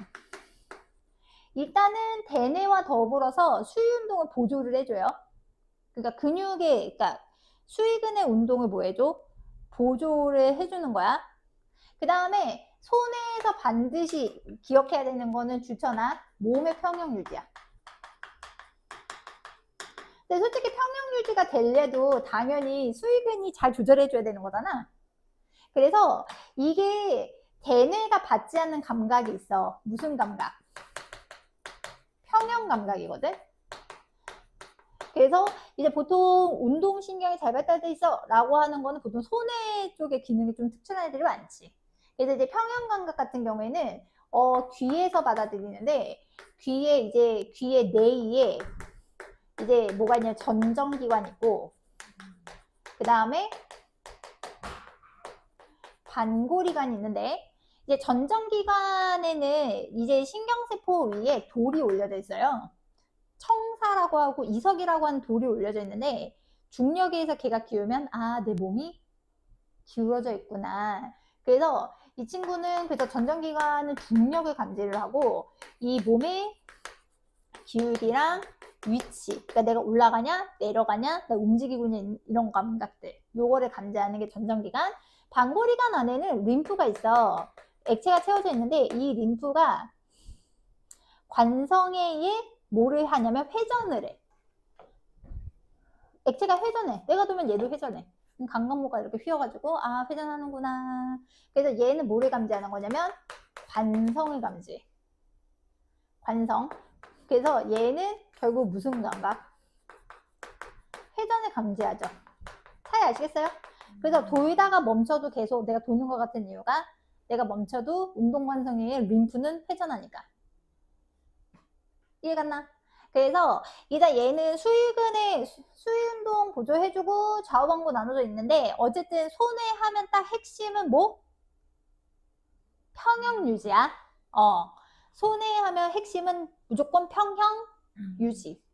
일단은 대뇌와 더불어서 수위운동을 보조를 해줘요. 그러니까 그러니까 수위근의 운동을 뭐 해줘? 보조를 해주는 거야. 그 다음에 소뇌에서 반드시 기억해야 되는 거는 주천아, 몸의 평형 유지야. 근데 솔직히 평형 유지가 되려도 당연히 수위근이 잘 조절해줘야 되는 거잖아. 그래서 이게 대뇌가 받지 않는 감각이 있어. 무슨 감각? 평형 감각이거든. 그래서 이제 보통 운동신경이 잘 발달돼 있어 라고 하는 거는 보통 소뇌 쪽의 기능이 좀 특출한 애들이 많지. 그래서 이제 평형 감각 같은 경우에는 귀에서 받아들이는데 귀의 내위에 이제 뭐가 있냐, 전정기관 있고 그 다음에 반고리관이 있는데 이제 전정기관에는 이제 신경세포 위에 돌이 올려져 있어요. 청사라고 하고 이석이라고 하는 돌이 올려져 있는데 중력에 의해서 걔가 기울면 내 몸이 기울어져 있구나. 그래서 이 친구는 그래서 전정기관은 중력을 감지를 하고 이 몸의 기울기랑 위치, 그러니까 내가 올라가냐 내려가냐 내가 움직이고 있는 이런 감각들, 요거를 감지하는 게 전정기관. 방골이관 안에는 림프가 있어. 액체가 채워져 있는데 이 림프가 관성에 의해 뭐를 하냐면 회전을 해. 액체가 회전해. 내가 두면 얘도 회전해. 강간모가 이렇게 휘어가지고 아 회전하는구나. 그래서 얘는 뭐를 감지하는 거냐면 관성을 감지해. 관성. 그래서 얘는 결국 무슨 감각? 회전을 감지하죠. 차이 아시겠어요? 그래서 돌다가 멈춰도 계속 내가 도는 것 같은 이유가 내가 멈춰도 운동관성에 의해 림프는 회전하니까. 이해갔나? 그래서 일단 얘는 수위근에 수위운동 보조해주고 좌우방구 나눠져 있는데 어쨌든 손에 하면 딱 핵심은 뭐? 평형 유지야. 손에 하면 핵심은 무조건 평형 유지.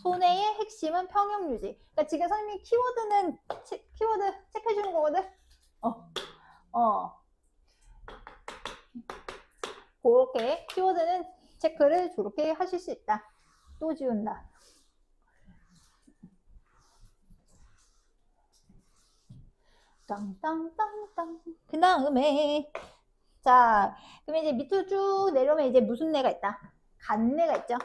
손해의 핵심은 평형 유지. 그러니까 지금 선생님이 키워드 체크해주는 거거든. 그렇게 키워드는 체크를 저렇게 하실 수 있다. 또 지운다. 땅땅땅땅. 그 다음에 자, 그러면 이제 밑으로 쭉 내려오면 이제 무슨 뇌가 있다? 간뇌가 있죠.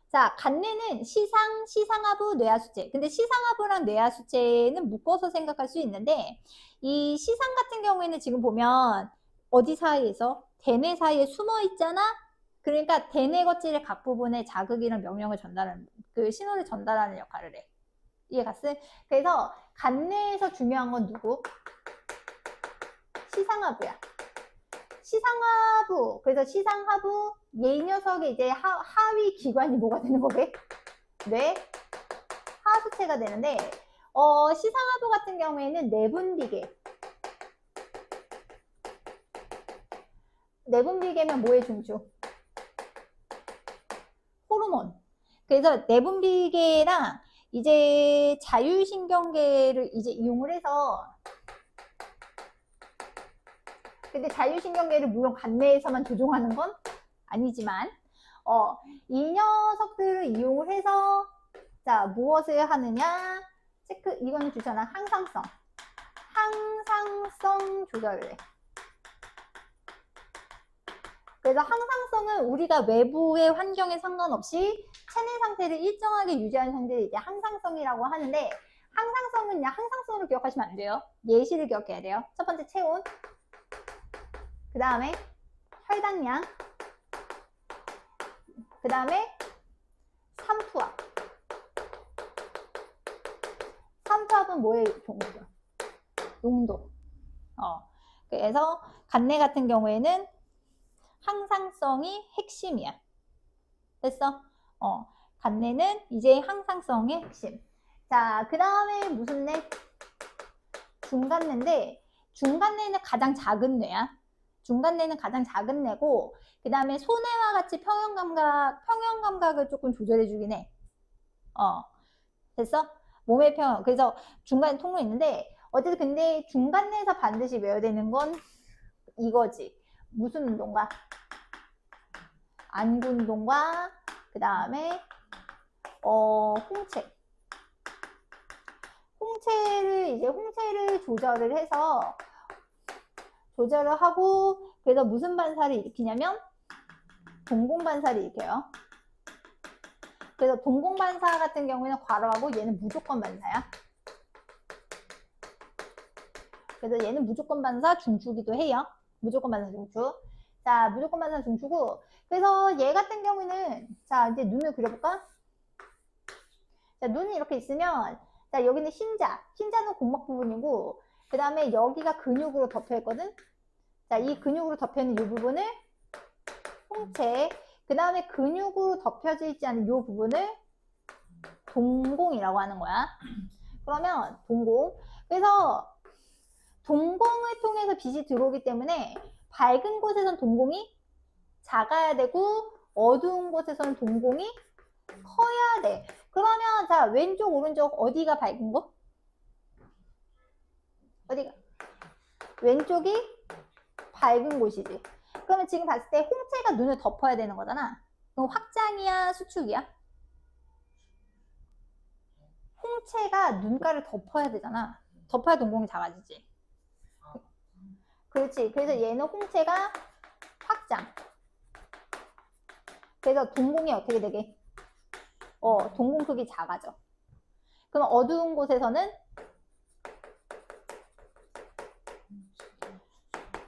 자, 간뇌는 시상하부, 뇌하수체. 근데 시상하부랑 뇌하수체는 묶어서 생각할 수 있는데 이 시상 같은 경우에는 지금 보면 어디 사이에서? 대뇌 사이에 숨어 있잖아? 그러니까 대뇌 거칠의 각 부분에 자극이랑 명령을 전달하는, 그 신호를 전달하는 역할을 해. 이해갔어? 그래서 간뇌에서 중요한 건 누구? 시상하부야. 시상하부. 그래서 시상하부, 이 녀석의 이제 하위 기관이 뭐가 되는 거게? 뇌, 하수체가 되는데, 시상하부 같은 경우에는 내분비계. 내분비계면 뭐의 중추? 호르몬. 그래서 내분비계랑 이제 자율신경계를 이제 이용을 해서, 근데 자율신경계를 물론 간뇌에서만 조종하는 건 아니지만 이 녀석들을 이용을 해서 자 무엇을 하느냐 체크. 이거는 주잖아. 항상성 조절을 해. 그래서 항상성은 우리가 외부의 환경에 상관없이 체내 상태를 일정하게 유지하는 상태를 이제 항상성이라고 하는데, 항상성은 그냥 항상성으로 기억하시면 안 돼요. 예시를 기억해야 돼요. 첫 번째 체온, 그 다음에 혈당량, 그 다음에 삼투압. 삼투압은 뭐의 종류죠? 농도. 그래서 간뇌 같은 경우에는 항상성이 핵심이야. 됐어? 간뇌는 이제 항상성의 핵심. 자, 그 다음에 무슨 뇌? 중간뇌인데, 중간뇌는 가장 작은 뇌야. 중간뇌는 가장 작은 뇌고, 그 다음에 소뇌와 같이 평형 감각을 조금 조절해주긴 해. 됐어? 몸의 평형. 그래서 중간에 통로 있는데, 어쨌든 근데 중간뇌에서 반드시 외워야 되는 건 이거지. 무슨 운동과? 안구 운동과, 그 다음에, 홍채. 홍채를 조절을 해서, 조절을 하고, 그래서 무슨 반사를 일으키냐면, 동공반사를 일으켜요. 그래서 동공반사 같은 경우에는 괄호하고 얘는 무조건 반사야. 그래서 얘는 무조건 반사 중추기도 해요. 무조건 반사 중추. 자, 무조건 반사 중추고, 그래서 얘 같은 경우는, 자, 이제 눈을 그려볼까? 자, 눈이 이렇게 있으면, 자, 여기는 흰자. 흰자는 공막 부분이고, 그 다음에 여기가 근육으로 덮여있거든? 자, 이 근육으로 덮여있는 이 부분을 홍채, 그 다음에 근육으로 덮여져 있지 않은 이 부분을 동공이라고 하는 거야. 그러면 동공. 그래서 동공을 통해서 빛이 들어오기 때문에 밝은 곳에선 동공이 작아야 되고 어두운 곳에서는 동공이 커야 돼. 그러면 자 왼쪽 오른쪽 어디가 밝은 거? 어디가? 왼쪽이 밝은 곳이지. 그러면 지금 봤을 때 홍채가 눈을 덮어야 되는 거잖아. 그럼 확장이야, 수축이야? 홍채가 눈가를 덮어야 되잖아. 덮어야 동공이 작아지지. 그렇지. 그래서 얘는 홍채가 확장. 그래서 동공이 어떻게 되게? 동공 크기 작아져. 그럼 어두운 곳에서는?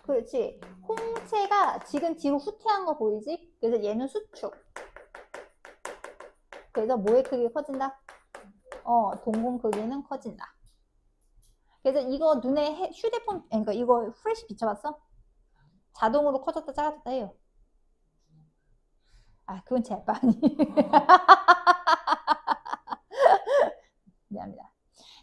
그렇지. 홍채가 지금 뒤로 후퇴한 거 보이지? 그래서 얘는 수축. 그래서 뭐의 크기가 커진다? 동공 크기는 커진다. 그래서 이거 눈에 휴대폰, 그러니까 이거 후레쉬 비춰봤어? 자동으로 커졌다 작아졌다 해요. 아, 그건 제 아빠 아니. 미안합니다.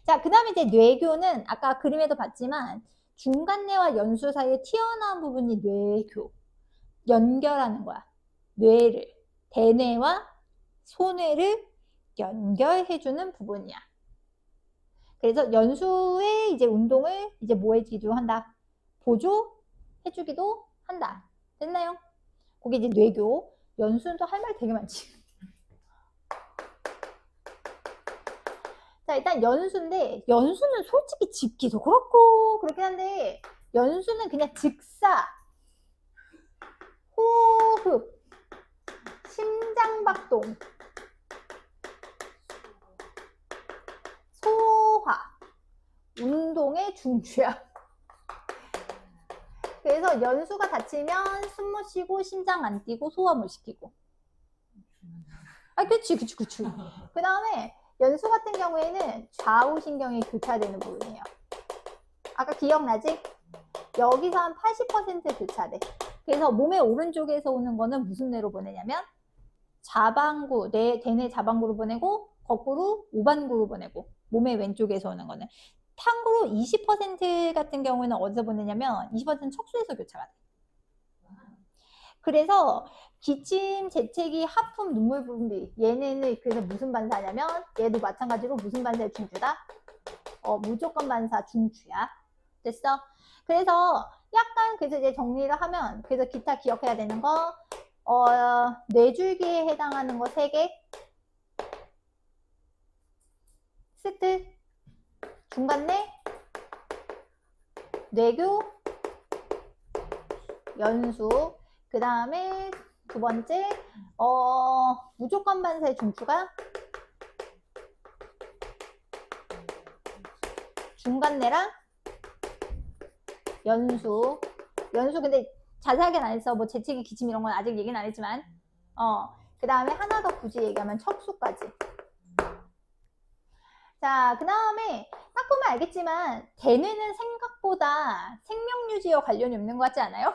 자, 그 다음에 이제 뇌교는 아까 그림에도 봤지만 중간뇌와 연수 사이에 튀어나온 부분이 뇌교. 연결하는 거야. 뇌를. 대뇌와 소뇌를 연결해주는 부분이야. 그래서 연수의 이제 운동을 이제 뭐 해주기도 한다? 보조해주기도 한다. 됐나요? 그게 이제 뇌교. 연수는 또 할 말 되게 많지. 자, 일단 연수인데, 연수는 솔직히 짚기도 그렇고, 그렇긴 한데, 연수는 그냥 즉사, 호흡, 심장박동, 소화, 운동의 중추야. 그래서 연수가 다치면 숨 못 쉬고 심장 안 뛰고 소화 못 시키고. 아, 그치. 그 다음에 연수 같은 경우에는 좌우신경이 교차되는 부분이에요. 아까 기억나지? 여기서 한 80% 교차돼. 그래서 몸의 오른쪽에서 오는 거는 무슨 뇌로 보내냐면 자반구, 대뇌 자반구로 보내고 거꾸로 우반구로 보내고 몸의 왼쪽에서 오는 거는. 참고로 20% 같은 경우는 어디서 보내냐면 20%는 척수에서 교차가 돼. 그래서 기침, 재채기, 하품, 눈물 분비 얘네는 그래서 무슨 반사냐면 얘도 마찬가지로 무슨 반사의 중추다? 무조건 반사 중추야. 됐어? 그래서 약간 그래서 이제 정리를 하면 그래서 기타 기억해야 되는 거 뇌줄기에 해당하는 거 3개 스트 중간내 뇌교 연수 그 다음에 두 번째 무조건 반사의 중추가 중간내랑 연수 근데 자세하게는 안 했어. 뭐 재채기 기침 이런 건 아직 얘기는 안 했지만 그 다음에 하나 더 굳이 얘기하면 척수까지. 자, 그 다음에 딱 보면 알겠지만 대뇌는 생각보다 생명유지와 관련이 없는 것 같지 않아요?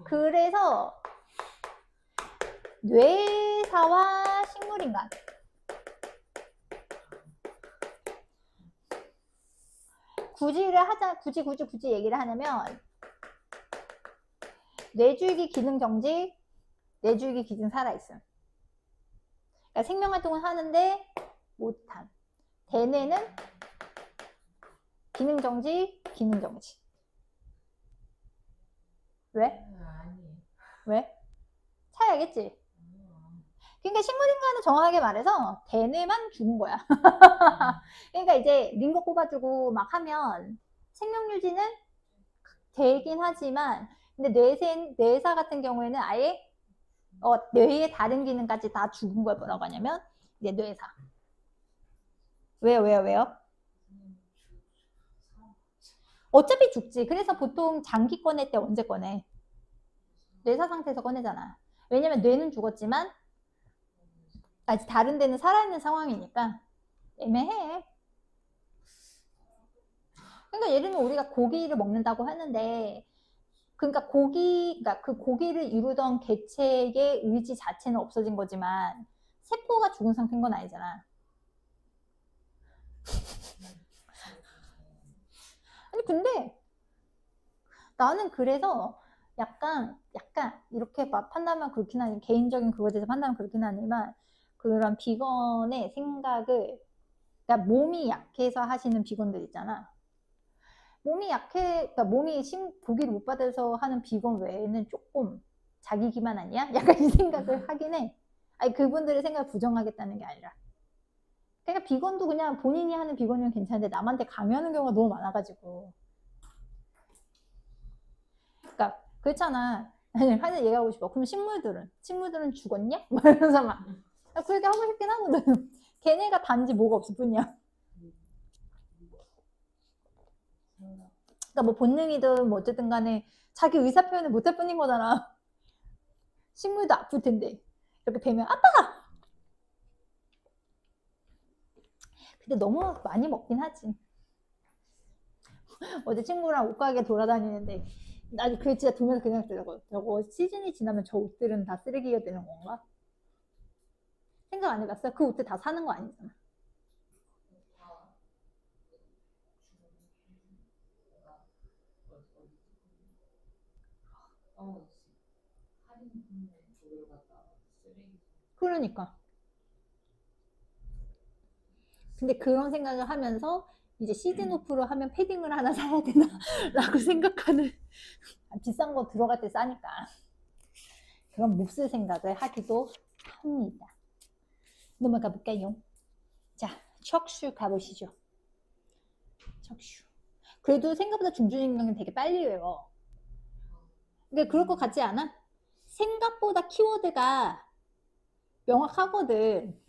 그래서 뇌사와 식물인간 굳이 얘기를 하냐면 뇌줄기 기능 정지, 뇌줄기 기능 살아있음. 그러니까 생명활동을 하는데 못함. 대뇌는 기능 정지. 왜? 왜? 차이 알겠지? 그러니까 식물인간은 정확하게 말해서 대뇌만 죽은 거야. 그러니까 이제 링거 꼽아주고 막 하면 생명유지는 되긴 하지만 근데 뇌사 같은 경우에는 아예 뇌의 다른 기능까지 다 죽은 걸 뭐라고 하냐면 이제 뇌사. 왜요? 어차피 죽지. 그래서 보통 장기 꺼낼 때 언제 꺼내? 뇌사 상태에서 꺼내잖아. 왜냐면 뇌는 죽었지만 아직 다른 데는 살아있는 상황이니까 애매해. 그러니까 예를 들면 우리가 고기를 먹는다고 하는데 그러니까 그 고기를 이루던 개체의 의지 자체는 없어진 거지만 세포가 죽은 상태인 건 아니잖아. 아니 근데 나는 그래서 약간 이렇게 막 판단하면 그렇긴 하니 개인적인 그거에 대해서 판단하면 그렇긴 하지만 그런 비건의 생각을 그러니까 몸이 약해서 하시는 비건들 있잖아. 몸이 약해, 그러니까 몸이 고기를 못 받아서 하는 비건 외에는 조금 자기 기만 아니야? 약간 이 생각을 하긴 해. 아니, 그분들의 생각을 부정하겠다는 게 아니라. 그러니까 비건도 그냥 본인이 하는 비건이면 괜찮은데 남한테 강요하는 경우가 너무 많아가지고. 그러니까 그렇잖아. 하여튼 얘기하고 싶어. 그럼 식물들은 죽었냐? 막 이러면서 막 그렇게 하고 싶긴 하거든. 걔네가 단지 뭐가 없을 뿐이야. 그러니까 뭐 본능이든 뭐 어쨌든 간에 자기 의사 표현을 못할 뿐인 거잖아. 식물도 아플 텐데 이렇게 되면 아파. 근데 너무 많이 먹긴 하지. 어제 친구랑 옷가게 돌아다니는데 나도 그게 진짜 보면서 그냥 들더라고. 저거 시즌이 지나면 저 옷들은 다 쓰레기가 되는 건가? 생각 안 해봤어? 그 옷들 다 사는 거 아니잖아. 그러니까. 근데 그런 생각을 하면서 이제 시즌 오프로 하면 패딩을 하나 사야 되나 라고 생각하는. 비싼 거 들어갈 때 싸니까 그런 몹쓸 생각을 하기도 합니다. 넘어가 볼까요? 자, 척슈 가보시죠. 척슈. 그래도 생각보다 중증인강은 되게 빨리 외워. 근데 그럴 것 같지 않아? 생각보다 키워드가 명확하거든.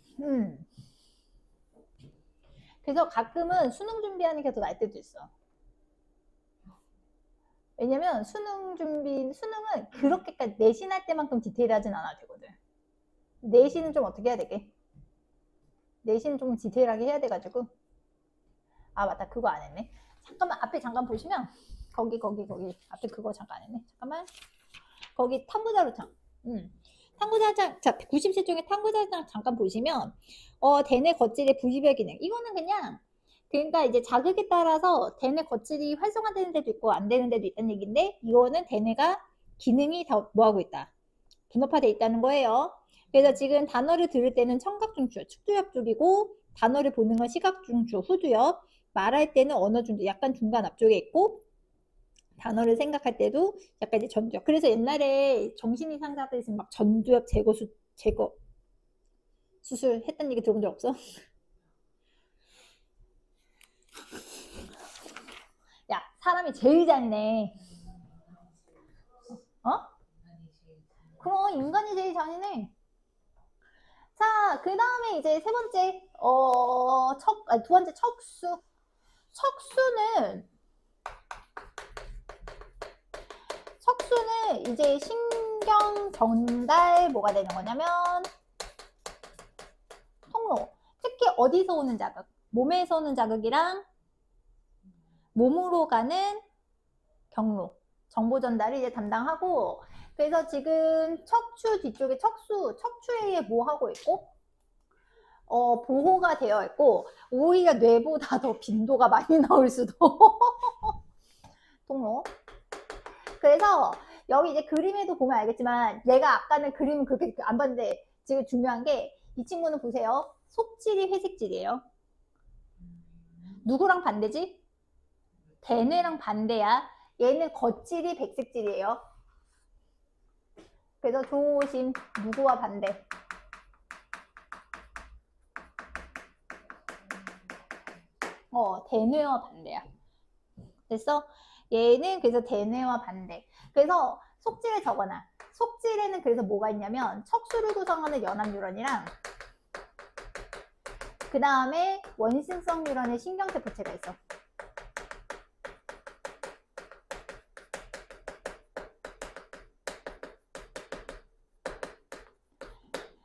그래서 가끔은 수능 준비하는 게 더 나을 때도 있어. 왜냐면 수능은 그렇게까지 내신할 때만큼 디테일하진 않아도 되거든. 내신은 좀 어떻게 해야 되게? 내신은 좀 디테일하게 해야 돼가지고. 아 맞다, 그거 안 했네. 잠깐만, 앞에 잠깐 보시면 거기 앞에 그거 잠깐 안 했네. 잠깐만. 거기 탐구자료창. 탐구자료창. 자, 97쪽에 탐구자료창 잠깐 보시면 대뇌 겉질의 부위별 기능. 이거는 그냥 그러니까 이제 자극에 따라서 대뇌 겉질이 활성화되는 데도 있고 안 되는 데도 있다는 얘기인데, 이거는 대뇌가 기능이 다 뭐하고 있다, 분업화되어 있다는 거예요. 그래서 지금 단어를 들을 때는 청각중추, 측두엽 쪽이고, 단어를 보는 건 시각중추, 후두엽, 말할 때는 언어중추, 약간 중간 앞쪽에 있고, 단어를 생각할 때도 약간 이제 전두엽. 그래서 옛날에 정신이상자들 있으면 막 전두엽 제거 수술 했다는 얘기 들어본 적 없어? 야, 사람이 제일 잔인해. 어? 그럼 인간이 제일 잔인해. 자, 그 다음에 이제 세 번째, 두 번째 척수. 척수는 이제 신경 전달 뭐가 되는 거냐면 통로. 특히 어디서 오는 자극? 몸에서 오는 자극이랑 몸으로 가는 경로. 정보 전달을 이제 담당하고, 그래서 지금 척추 뒤쪽에 척추에 뭐 하고 있고, 보호가 되어 있고, 오히려 뇌보다 더 빈도가 많이 나올 수도. 통로. 그래서 여기 이제 그림에도 보면 알겠지만, 내가 아까는 그림은 그렇게 안 봤는데 지금 중요한 게, 이 친구는 보세요. 속질이 회색질이에요. 누구랑 반대지? 대뇌랑 반대야. 얘는 겉질이 백색질이에요. 그래서 조심. 누구와 반대? 대뇌와 반대야. 됐어? 얘는 그래서 대뇌와 반대. 그래서 속질에 적어놔. 속질에는 그래서 뭐가 있냐면 척수를 구성하는 연합뉴런이랑 그 다음에 원심성 뉴런의 신경세포체가 있어.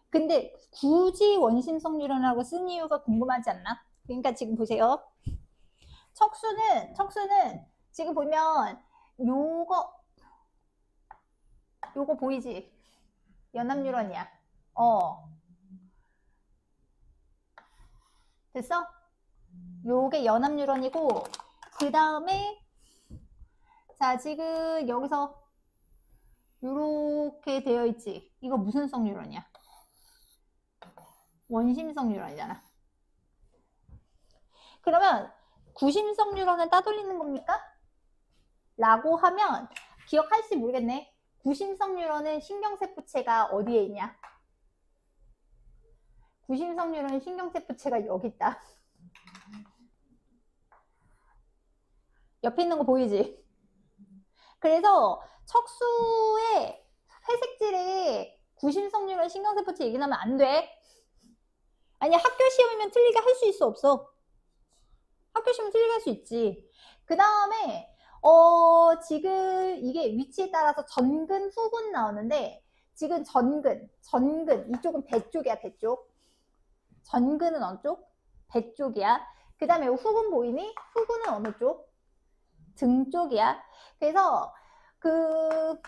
근데 굳이 원심성 뉴런이라고 쓴 이유가 궁금하지 않나? 그러니까 지금 보세요. 척수는 지금 보면 요거 보이지? 연합뉴런이야. 됐어? 요게 연합뉴런이고, 그 다음에 자, 지금 여기서 요렇게 되어 있지? 이거 무슨 성 뉴런이야? 원심성 뉴런이잖아. 그러면 구심성 뉴런은 따돌리는 겁니까? 라고 하면 기억할지 모르겠네. 구심성 뉴런은 신경세포체가 어디에 있냐? 구심성 뉴런은 신경세포체가 여기 있다. 옆에 있는 거 보이지? 그래서 척수의 회색질에 구심성 뉴런 신경세포체 얘기 나면 안 돼. 아니 학교 시험이면 틀리게 할 수 있어 없어? 학교 시험 틀리게 할 수 있지. 그 다음에 지금 이게 위치에 따라서 전근, 후근 나오는데 지금 전근 이쪽은 배 쪽이야, 배 쪽. 전근은 어느 쪽? 배 쪽이야. 그 다음에 후근 보이니? 후근은 어느 쪽? 등 쪽이야. 그래서 그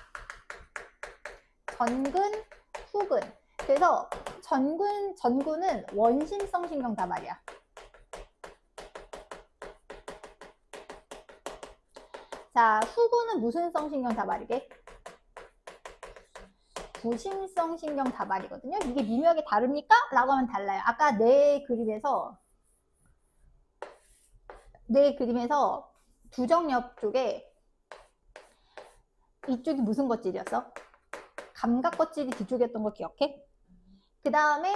전근, 후근. 그래서 전근은 원심성 신경다발이야. 자, 후근은 무슨 성 신경다발이게? 구심성 신경다발이거든요. 이게 미묘하게 다릅니까? 라고 하면 달라요. 아까 내 그림에서 두정옆 쪽에 이쪽이 무슨 껍질이었어? 감각 껍질이 뒤쪽이었던 거 기억해? 그 다음에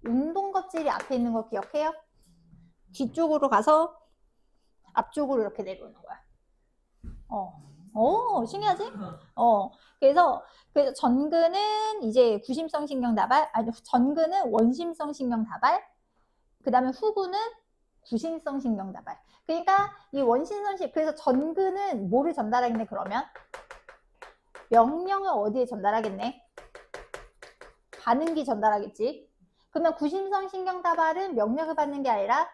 운동 껍질이 앞에 있는 거 기억해요? 뒤쪽으로 가서 앞쪽으로 이렇게 내려오는 거야. 신기하지? 그래서 전근은 이제 구심성 신경다발, 아니 전근은 원심성 신경다발, 그 다음에 후근은 구심성 신경다발. 그러니까 이 원심성 그래서 전근은 뭐를 전달하겠네 그러면? 명령을 어디에 전달하겠네? 반응기 전달하겠지. 그러면 구심성 신경다발은 명령을 받는 게 아니라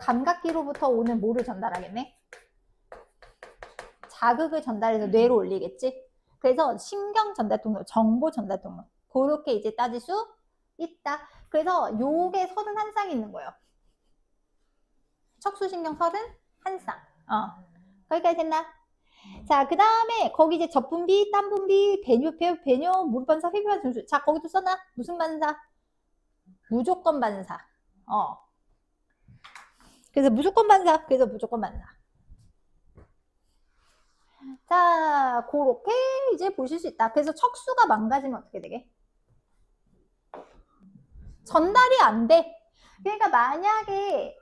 감각기로부터 오는 뭐를 전달하겠네? 자극을 전달해서 뇌로 올리겠지. 그래서 신경 전달 통로, 정보 전달 통로 그렇게 이제 따질 수 있다. 그래서 요게 31쌍이 있는 거예요. 척수신경 31쌍. 거기까지 됐나? 자, 그 다음에 거기 이제 접분비, 땀분비, 배뇨, 무릎반사, 회비반사, 중수. 자, 거기도 써놔. 무슨 반사? 무조건 반사. 그래서 무조건 반사. 자, 그렇게 이제 보실 수 있다. 그래서 척수가 망가지면 어떻게 되게? 전달이 안 돼. 그러니까 만약에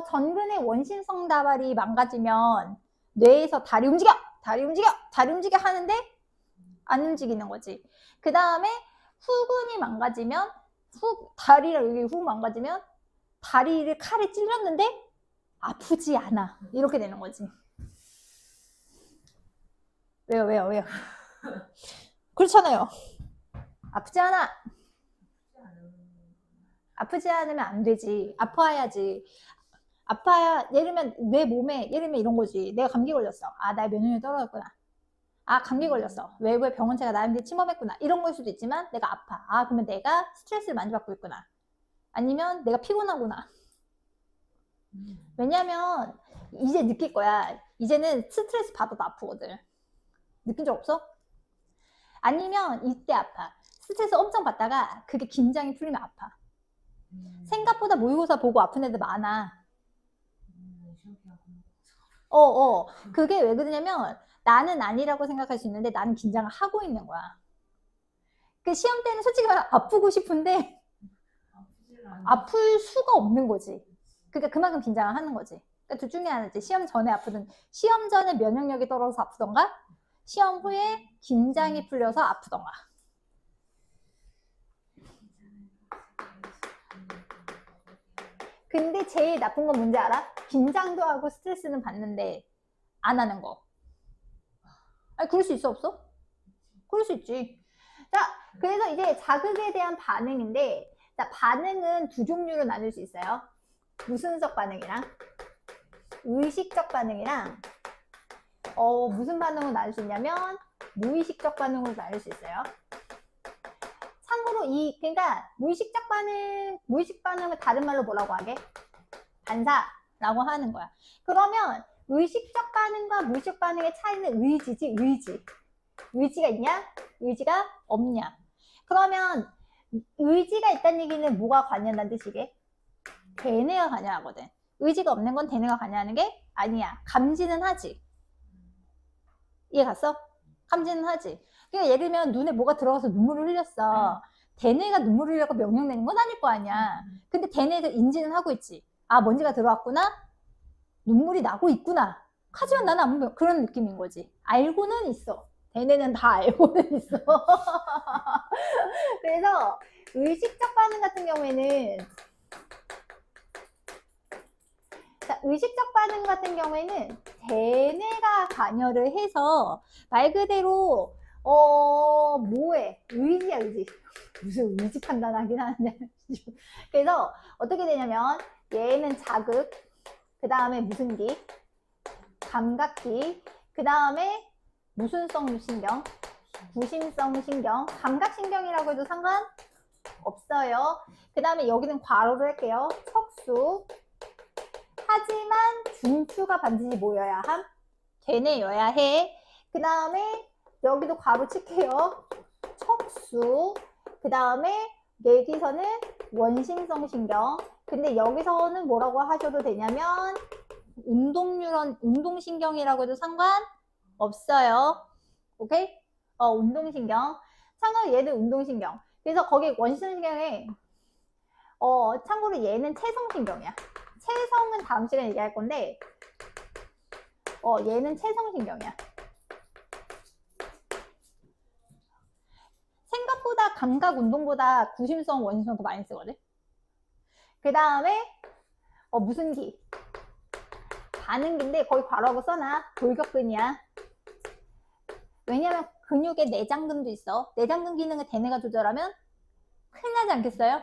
전근의 원심성 다발이 망가지면 뇌에서 다리 움직여 하는데 안 움직이는 거지. 그 다음에 후근이 망가지면 다리를 여기 후 망가지면 다리를 칼에 찔렸는데 아프지 않아. 이렇게 되는 거지. 왜요? 그렇잖아요. 아프지 않아. 아프지 않으면 안 되지. 아파야지. 아파야, 예를 들면 내 몸에, 예를 들면 이런 거지. 내가 감기 걸렸어. 나의 면역력이 떨어졌구나. 감기 걸렸어. 외부의 병원체가 나한테 침범했구나. 이런 걸 수도 있지만 내가 아파. 그러면 내가 스트레스를 많이 받고 있구나. 아니면 내가 피곤하구나. 왜냐면 이제 느낄 거야. 이제는 스트레스 받아도 아프거든. 느낀 적 없어? 아니면 이때 아파. 스트레스 엄청 받다가 그게 긴장이 풀리면 아파. 생각보다 모의고사 보고 아픈 애들 많아. 그게 왜 그러냐면 나는 아니라고 생각할 수 있는데 나는 긴장을 하고 있는 거야. 그 시험 때는 솔직히 말해 아프고 싶은데 아플 수가 없는 거지. 그러니까 그만큼 긴장을 하는 거지. 그러니까 둘 중에 하나지. 시험 전에 아프든 시험 전에 면역력이 떨어져서 아프던가 시험 후에 긴장이 풀려서 아프던가. 근데 제일 나쁜 건 뭔지 알아? 긴장도 하고 스트레스는 받는데 안 하는 거. 그럴 수 있어 없어? 그럴 수 있지. 자, 그래서 이제 자극에 대한 반응인데, 자, 반응은 두 종류로 나눌 수 있어요. 무슨적 반응이랑 의식적 반응이랑 무슨 반응으로 나눌 수 있냐면 무의식적 반응으로 나눌 수 있어요. 참고로 그러니까 무의식 반응을 다른 말로 뭐라고 하게? 반사라고 하는 거야. 그러면 의식적 반응과 무의식 반응의 차이는 의지지, 의지. 의지가 있냐? 의지가 없냐? 그러면 의지가 있다는 얘기는 뭐가 관여한다는 뜻이게? 대뇌가 관여하거든. 의지가 없는 건 대뇌가 관여하는 게 아니야. 감지는 하지. 이해 갔어? 감지는 하지. 그러니까 예를 들면 눈에 뭐가 들어가서 눈물을 흘렸어. 대뇌가 눈물을 흘려고 명령 내는 건 아닐 거 아니야. 근데 대뇌에서 인지는 하고 있지. 아, 먼지가 들어왔구나. 눈물이 나고 있구나. 하지만 나는 아무 그런 느낌인 거지. 알고는 있어. 대뇌는 다 알고는 있어. 그래서 의식적 반응 같은 경우에는, 자, 의식적 반응 같은 경우에는 대뇌가 관여를 해서 말 그대로 뭐해? 의지야, 의지. 무슨 의지 판단하긴 하는데. 그래서 어떻게 되냐면 얘는 자극, 그 다음에 무슨 기? 감각기, 그 다음에 무슨성 신경? 구심성 신경. 감각신경이라고 해도 상관없어요. 그 다음에 여기는 괄호를 할게요. 척수. 하지만 중추가 반드시 뭐여야 함? 되뇌여야 해. 그 다음에 여기도 괄호 칠게요. 척수. 그 다음에 여기서는 원심성 신경. 근데 여기서는 뭐라고 하셔도 되냐면 운동뉴런, 운동신경이라고 해도 상관없어요. 오케이? 운동신경. 참고로 얘는 운동신경. 그래서 거기 원심신경에 참고로 얘는 체성신경이야. 체성은 다음 시간에 얘기할 건데 얘는 체성신경이야. 생각보다 감각 운동보다 구심성, 원심성 더 많이 쓰거든. 그 다음에 무슨 기? 반응기인데 거기 괄호하고 써놔. 골격근이야. 왜냐면 근육에 내장근도 있어. 내장근 기능을 대뇌가 조절하면 큰일 나지 않겠어요?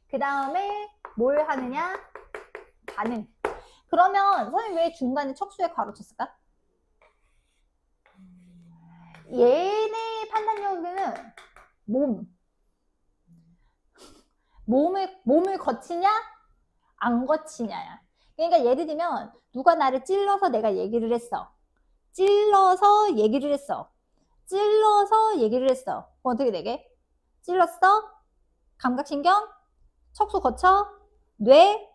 그 다음에 뭘 하느냐? 반응. 그러면 선생님 왜 중간에 척수에 괄호 쳤을까? 얘네 판단력은 몸을 거치냐 안 거치냐야. 그러니까 예를 들면 누가 나를 찔러서 내가 얘기를 했어. 찔러서 얘기를 했어. 어떻게 되게? 찔렀어? 감각신경, 척수 거쳐, 뇌,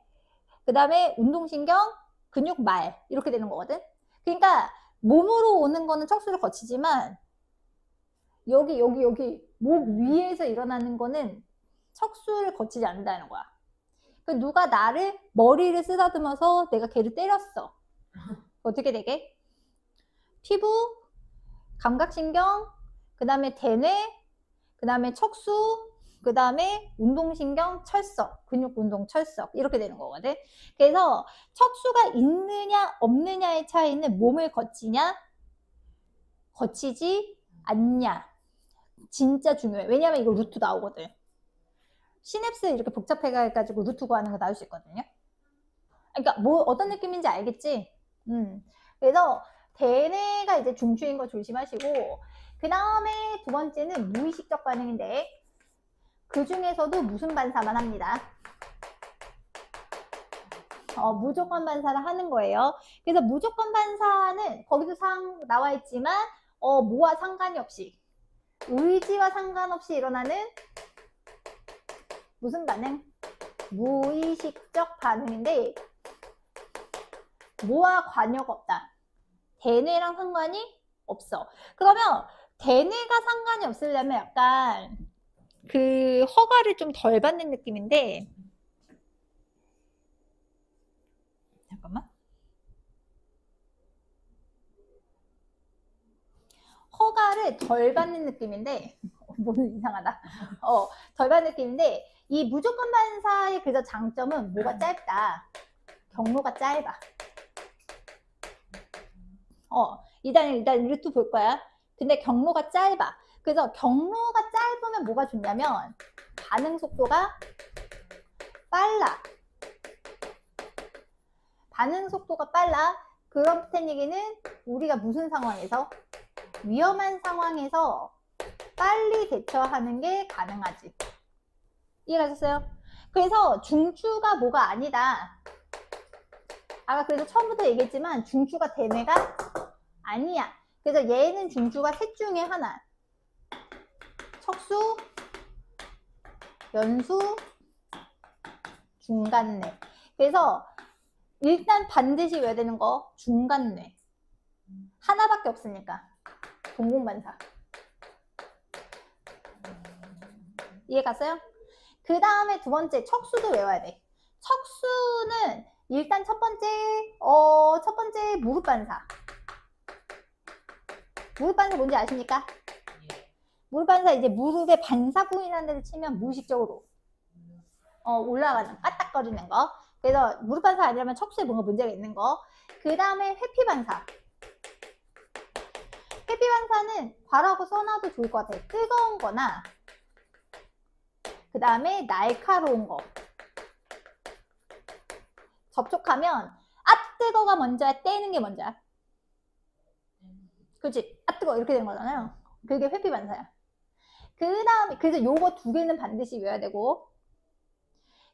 그 다음에 운동신경, 근육, 말 이렇게 되는 거거든. 그러니까 몸으로 오는 거는 척수를 거치지만 여기 목 위에서 일어나는 거는 척수를 거치지 않는다는 거야. 그 누가 나를 머리를 쓰다듬어서 내가 걔를 때렸어. 어떻게 되게? 피부, 감각신경, 그 다음에 대뇌, 그 다음에 척수, 그 다음에 운동신경, 철석, 근육운동, 철석 이렇게 되는 거거든. 그래서 척수가 있느냐 없느냐의 차이는 몸을 거치냐 거치지 않냐 진짜 중요해. 왜냐면 이거 루트 나오거든. 시냅스 이렇게 복잡해가지고 루트 구하는 거 나올 수 있거든요. 그러니까 뭐 어떤 느낌인지 알겠지? 그래서 대뇌가 이제 중추인 거 조심하시고, 그 다음에 두 번째는 무의식적 반응인데 그 중에서도 무슨 반사만 합니다. 무조건 반사를 하는 거예요. 그래서 무조건 반사는 거기도 나와 있지만 뭐와 상관이 없이 의지와 상관없이 일어나는 무슨 반응? 무의식적 반응인데 뭐와 관여가 없다. 대뇌랑 상관이 없어. 그러면 대뇌가 상관이 없으려면 약간 그 허가를 좀 덜 받는 느낌인데, 잠깐만. 허가를 덜 받는 느낌인데, 뭐는 이상하다. 덜 받는 느낌인데, 이 무조건 반사의 그저 장점은 뭐가 짧다. 경로가 짧아. 일단 루트 볼 거야. 근데 경로가 짧아. 그래서 경로가 짧으면 뭐가 좋냐면 반응 속도가 빨라. 반응 속도가 빨라. 그렇다는 얘기는 우리가 무슨 상황에서? 위험한 상황에서 빨리 대처하는 게 가능하지. 이해가셨어요? 그래서 중추가 뭐가 아니다. 아까 그래서 처음부터 얘기했지만 중추가 대뇌가 아니야. 그래서 얘는 중추가 셋 중에 하나. 척수, 연수, 중간뇌. 그래서 일단 반드시 외워야 되는 거 중간뇌. 하나밖에 없으니까. 공공반사. 이해 갔어요? 그 다음에 두 번째 척수도 외워야 돼. 척수는 일단 첫 번째 무릎 반사. 무릎 반사 뭔지 아십니까? 무릎 반사 이제 무릎에 반사구이라는 데를 치면 무의식적으로 올라가는 까딱거리는 거. 그래서 무릎 반사 아니라면 척수에 뭔가 문제가 있는 거. 그 다음에 회피 반사. 회피 반사는 과라고 써놔도 좋을 것 같아요. 뜨거운 거나 그 다음에 날카로운 거. 접촉하면 아 뜨거가 먼저야 떼는 게 먼저야. 그치? 아 뜨거 이렇게 되는 거잖아요. 그게 회피 반사야. 그 다음에 그래서 요거 두 개는 반드시 외워야 되고,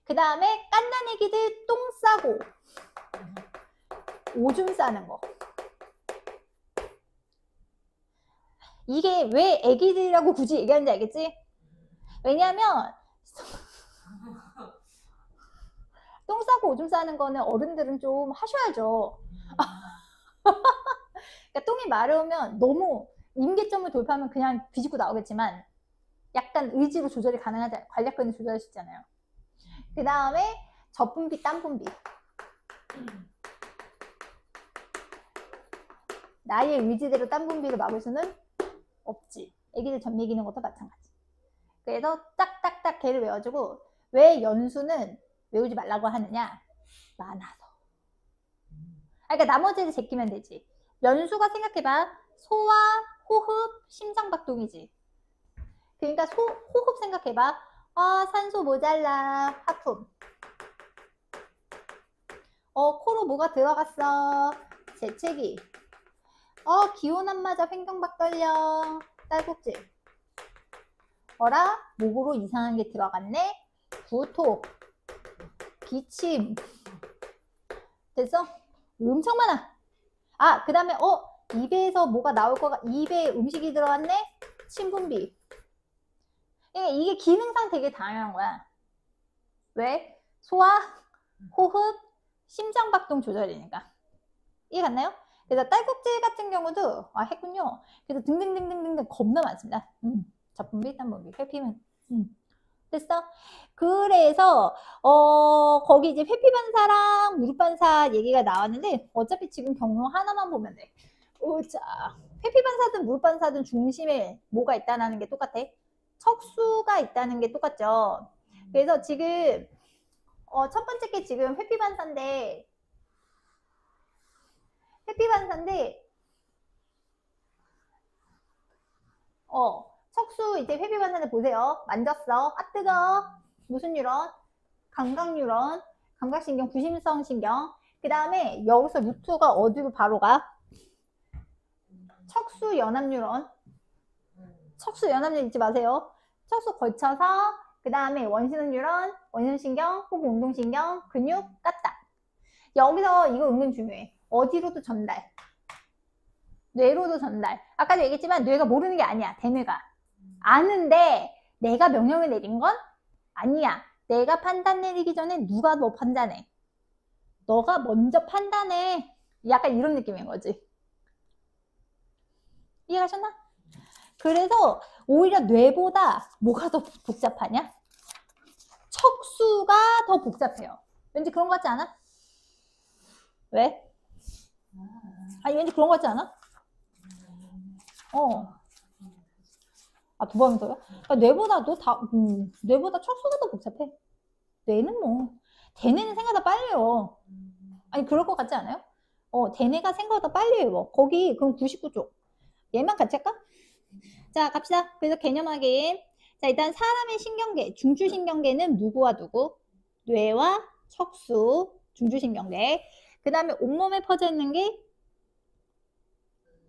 그 다음에 깐난 애기들 똥 싸고 오줌 싸는 거. 이게 왜 애기들이라고 굳이 얘기하는지 알겠지? 왜냐면 똥 싸고 오줌 싸는 거는 어른들은 좀 하셔야죠. 그러니까 똥이 마려우면 너무 임계점을 돌파하면 그냥 비집고 나오겠지만 약간 의지로 조절이 가능하다. 관략근을 조절할 수 있잖아요. 그 다음에 젖분비, 땀분비. 나의 의지대로 땀분비를 막을 수는 없지. 애기들 젖 먹이는 것도 마찬가지. 그래서 딱딱딱 걔를 외워주고, 왜 연수는 외우지 말라고 하느냐? 많아서. 그러니까 나머지를 제끼면 되지. 연수가 생각해봐. 소화, 호흡, 심장박동이지. 그러니까 호흡 생각해봐. 산소 모자라, 하품. 코로 뭐가 들어갔어? 재채기. 기온 안 맞아, 횡경박 떨려, 딸꾹질. 어라? 목으로 이상한 게 들어갔네? 구토. 기침. 됐어? 엄청 많아. 그 다음에 입에서 뭐가 나올 거가, 입에 음식이 들어갔네? 침분비. 이게 기능상 되게 다양한 거야. 왜? 소화, 호흡, 심장박동 조절이니까. 이해 갔나요? 그래서 딸꾹질 같은 경우도 했군요. 그래서 등등등등등 겁나 많습니다. 젖분비, 땀분비, 회피면 됐어? 그래서 거기 이제 회피 반사랑 무릎 반사 얘기가 나왔는데 어차피 지금 경로 하나만 보면 돼. 자, 회피 반사든 무릎 반사든 중심에 뭐가 있다는 게 똑같아. 척수가 있다는 게 똑같죠. 그래서 지금 첫 번째 게 지금 회피 반사인데 척수 이제 회피 반사인데 보세요. 만졌어. 뜨거워. 무슨 뉴런? 감각 뉴런, 감각신경, 구심성 신경. 그 다음에 여기서 루트가 어디로 바로 가? 척수 연합 뉴런. 척수 연합 뉴런 잊지 마세요. 척수 걸쳐서 그 다음에 원시는 뉴런, 원심신경, 호흡 운동신경, 근육, 까딱. 여기서 이거 은근 중요해. 어디로도 전달. 뇌로도 전달. 아까도 얘기했지만 뇌가 모르는 게 아니야. 대뇌가. 아는데 내가 명령을 내린 건 아니야. 내가 판단 내리기 전에 누가 너 판단해? 너가 먼저 판단해. 약간 이런 느낌인 거지. 이해가셨나? 그래서 오히려 뇌보다 뭐가 더 복잡하냐? 척수가 더 복잡해요. 왠지 그런 거 같지 않아? 왜? 아니 왠지 그런 거 같지 않아? 두 번 더요? 그러니까 뇌보다 척수가 더 복잡해. 뇌는 뭐 대뇌는 생각보다 빨리 외워. 아니 그럴 것 같지 않아요? 대뇌가 생각보다 빨리 외워. 거기 그럼 99쪽. 얘만 같이 할까? 자 갑시다. 그래서 개념 확인. 자 일단 사람의 신경계, 중추신경계는 누구와 누구? 뇌와 척수, 중추신경계. 그 다음에 온몸에 퍼져 있는 게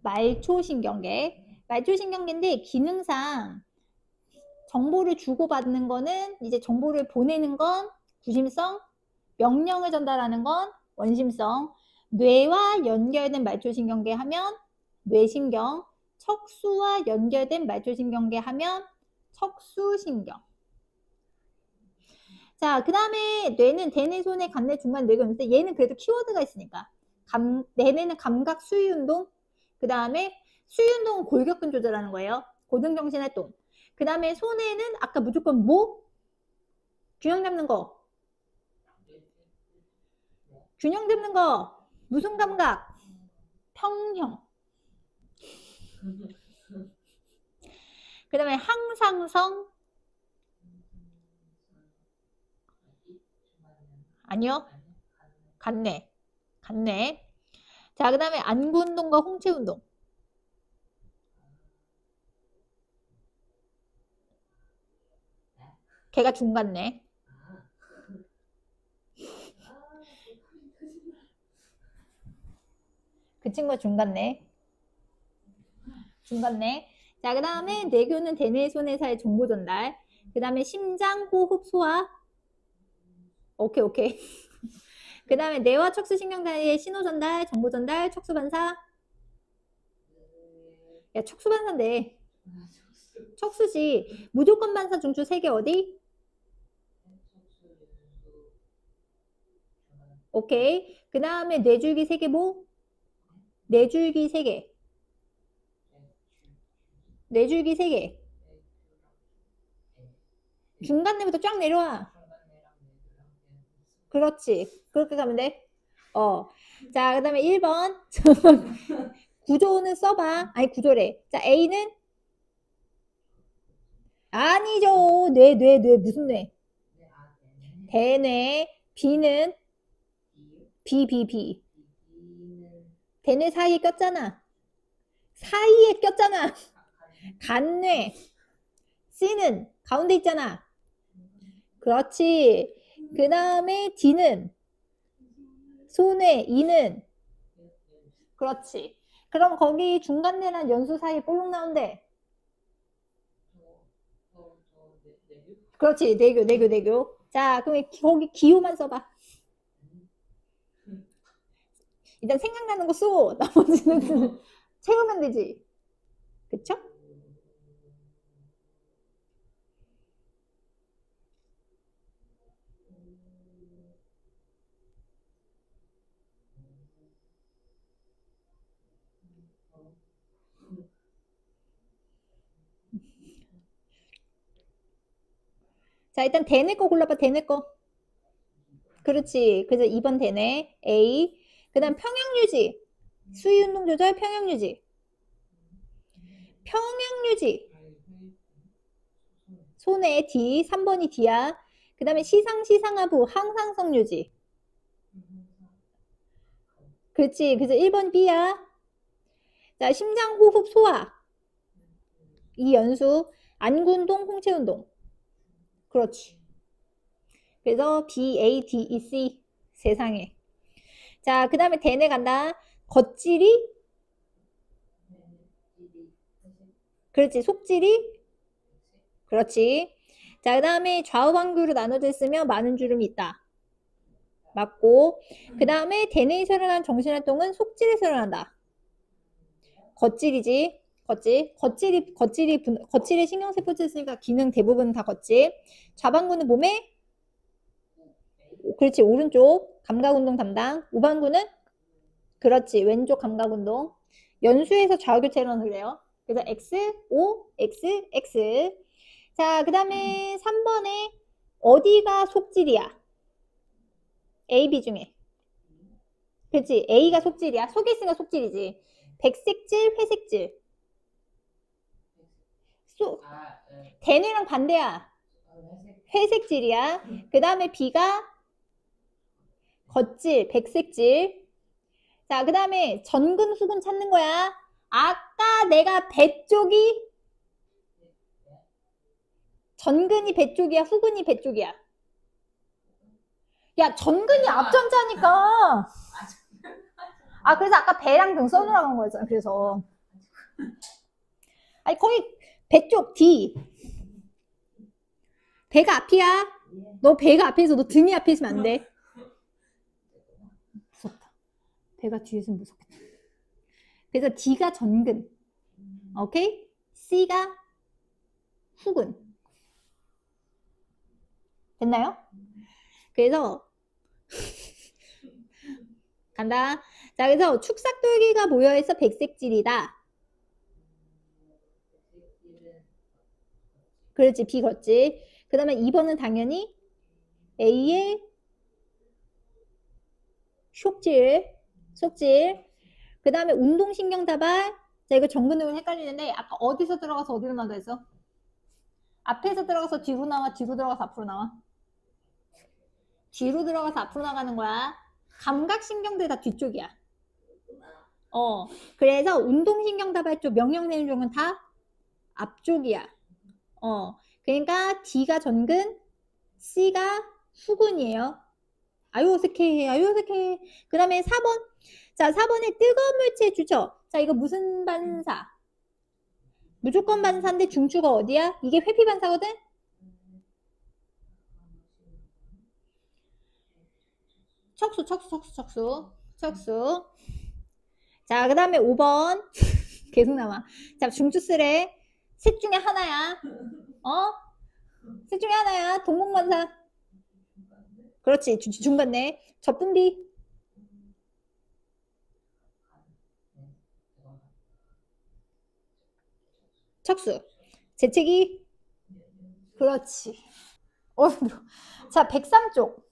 말초신경계. 말초신경계인데 기능상 정보를 주고받는 거는 이제 정보를 보내는 건 구심성, 명령을 전달하는 건 원심성, 뇌와 연결된 말초신경계 하면 뇌신경, 척수와 연결된 말초신경계 하면 척수신경. 자, 그 다음에 뇌는 대뇌, 소뇌, 간뇌, 중간, 뇌가 있는데 얘는 그래도 키워드가 있으니까 대뇌는 감각 수위 운동, 그 다음에 수유운동은 골격근 조절하는 거예요. 고등정신활동. 그 다음에 손에는 아까 무조건 뭐? 균형 잡는 거. 균형 잡는 거. 무슨 감각? 평형. 그 다음에 항상성. 아니요. 같네. 같네. 자, 그 다음에 안구운동과 홍채운동. 걔가 중간네. 그 친구가 중간네. 중간네. 자, 그 다음에 내교는 대뇌, 손의 살 정보 전달. 그 다음에 심장, 호흡, 소화. 오케이, 오케이. 그 다음에 뇌와 척수 신경단의 신호 전달, 정보 전달, 척수 반사. 야, 척수 반사인데. 척수지. 무조건 반사 중추 3개 어디? 오케이. 그 다음에 뇌줄기 3개 뭐? 뇌줄기 3개. 뇌줄기 3개. 중간내부터 쫙 내려와. 그렇지. 그렇게 가면 돼. 자, 그 다음에 1번. 구조는 써봐. 아니, 구조래. 자, A는? 아니죠. 뇌. 무슨 뇌? 대뇌. B는? B. 대뇌 사이에 꼈잖아. 사이에 꼈잖아. 간뇌. C는 가운데 있잖아. 그렇지. 그 다음에 D는? 소뇌. E는? 그렇지. 그럼 거기 중간뇌랑 연수 사이에 볼록 나온대. 그렇지. 내교. 자, 그럼 거기 기호만 써봐. 일단 생각나는 거 쓰고 나머지는 채우면 되지. 그쵸? 자, 일단 대뇌 거 골라봐. 대뇌 거. 그렇지. 그래서 2번 대뇌 A. 그 다음 평형유지. 수위운동 조절 평형유지. 평형유지. 손에 D. 3번이 D야. 그 다음에 시상하부 항상성 유지. 그렇지. 그래서 1번 B야. 자, 심장, 호흡, 소화. 이 연수. 안구운동, 홍채운동. 그렇지. 그래서 B, A, D, E, C. 세상에. 자, 그 다음에 대뇌 간다. 겉질이. 그렇지. 속질이. 그렇지. 자, 그 다음에 좌우방구로 나눠져 있으면 많은 주름이 있다. 맞고. 그 다음에 대뇌에서 일어난 정신활동은 속질에서 일어난다. 겉질이지. 겉질에 신경세포체 있으니까 기능 대부분 다 겉질. 좌방구는 몸에? 그렇지. 오른쪽 감각운동 담당. 우방구는? 그렇지. 왼쪽 감각운동. 연수에서 좌우교체 일어나서 그래요. 그래서 X, O, X, X. 자, 그 다음에 3번에 어디가 속질이야? A, B 중에. 그렇지. A가 속질이야. 속에 있으니까 속질이지. 백색질, 회색질. 대뇌랑 반대야. 회색질이야. 그 다음에 B가 겉질, 백색질. 자, 그 다음에 전근, 후근 찾는 거야. 아까 내가 배 쪽이 전근이 배 쪽이야, 후근이 배 쪽이야. 야, 전근이 앞전자니까. 아, 그래서 아까 배랑 등 써놓으라고 한 거였잖아. 그래서. 아니, 거기 배 쪽 D. 배가 앞이야. 너 배가 앞에 있어. 너 등이 앞에 있으면 안 돼. 무섭다. 배가 뒤에 있으면 무섭겠다. 그래서 D가 전근. 오케이? C가 후근. 됐나요? 그래서 간다. 자, 그래서 축삭돌기가 모여있어 백색질이다. 그렇지, B 걷지. 그 다음에 2번은 당연히 A의 속질. 그 다음에 운동신경다발. 자, 이거 정근으로 헷갈리는데 아까 어디서 들어가서 어디로 나온다 했어? 앞에서 들어가서 뒤로 나와, 뒤로 들어가서 앞으로 나와. 뒤로 들어가서 앞으로 나가는 거야. 감각신경들 다 뒤쪽이야. 그래서 운동신경다발 쪽 명령 내는 쪽은 다 앞쪽이야. 그러니까 D가 전근, C가 수근이에요. 아유 어색해. 그 다음에 4번. 자, 4번에 뜨거운 물체 주죠. 자, 이거 무슨 반사? 무조건 반사인데 중추가 어디야? 이게 회피 반사거든? 척수. 자, 그 다음에 5번. 계속 나와. 자, 중추 쓰래. 셋 중에 하나야. 셋 중에 하나야. 동공반사. 그렇지. 중간네. 접분비. 척수. 재채기. 그렇지. 자, 103쪽.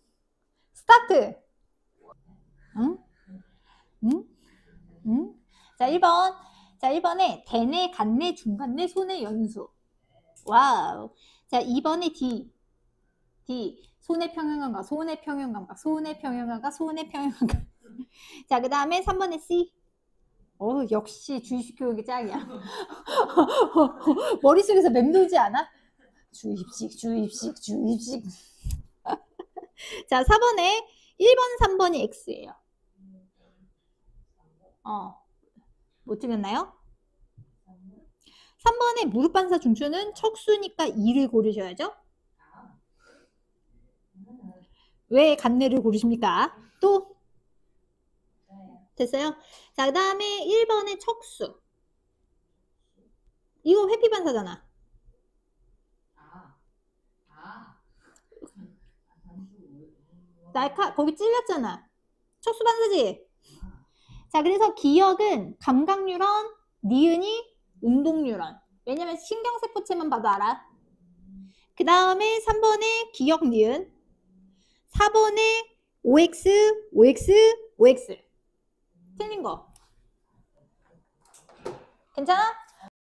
스타트. 응? 자, 1번. 자, 1번에 대뇌, 간뇌, 중간뇌, 소뇌, 연수. 와우. 자, 2번에 D. 소뇌 평형감각. 자, 그 다음에 3번에 C. 역시 주입식 교육이 짱이야. 머릿속에서 맴돌지 않아? 주입식. 자, 4번에 1번, 3번이 X예요. 못 틀렸나요? 3번에 무릎 반사 중추는 척수니까 2를 고르셔야죠. 왜 간뇌를 고르십니까? 또 됐어요? 자, 그 다음에 1번에 척수. 이거 회피 반사잖아. 날카 거기 찔렸잖아. 척수 반사지. 자, 그래서 기억은 감각 뉴런, 니은이 운동 뉴런. 왜냐면 신경세포체만 봐도 알아. 그 다음에 3번에 기억 니은, 4번에 OX. 틀린 거. 괜찮아?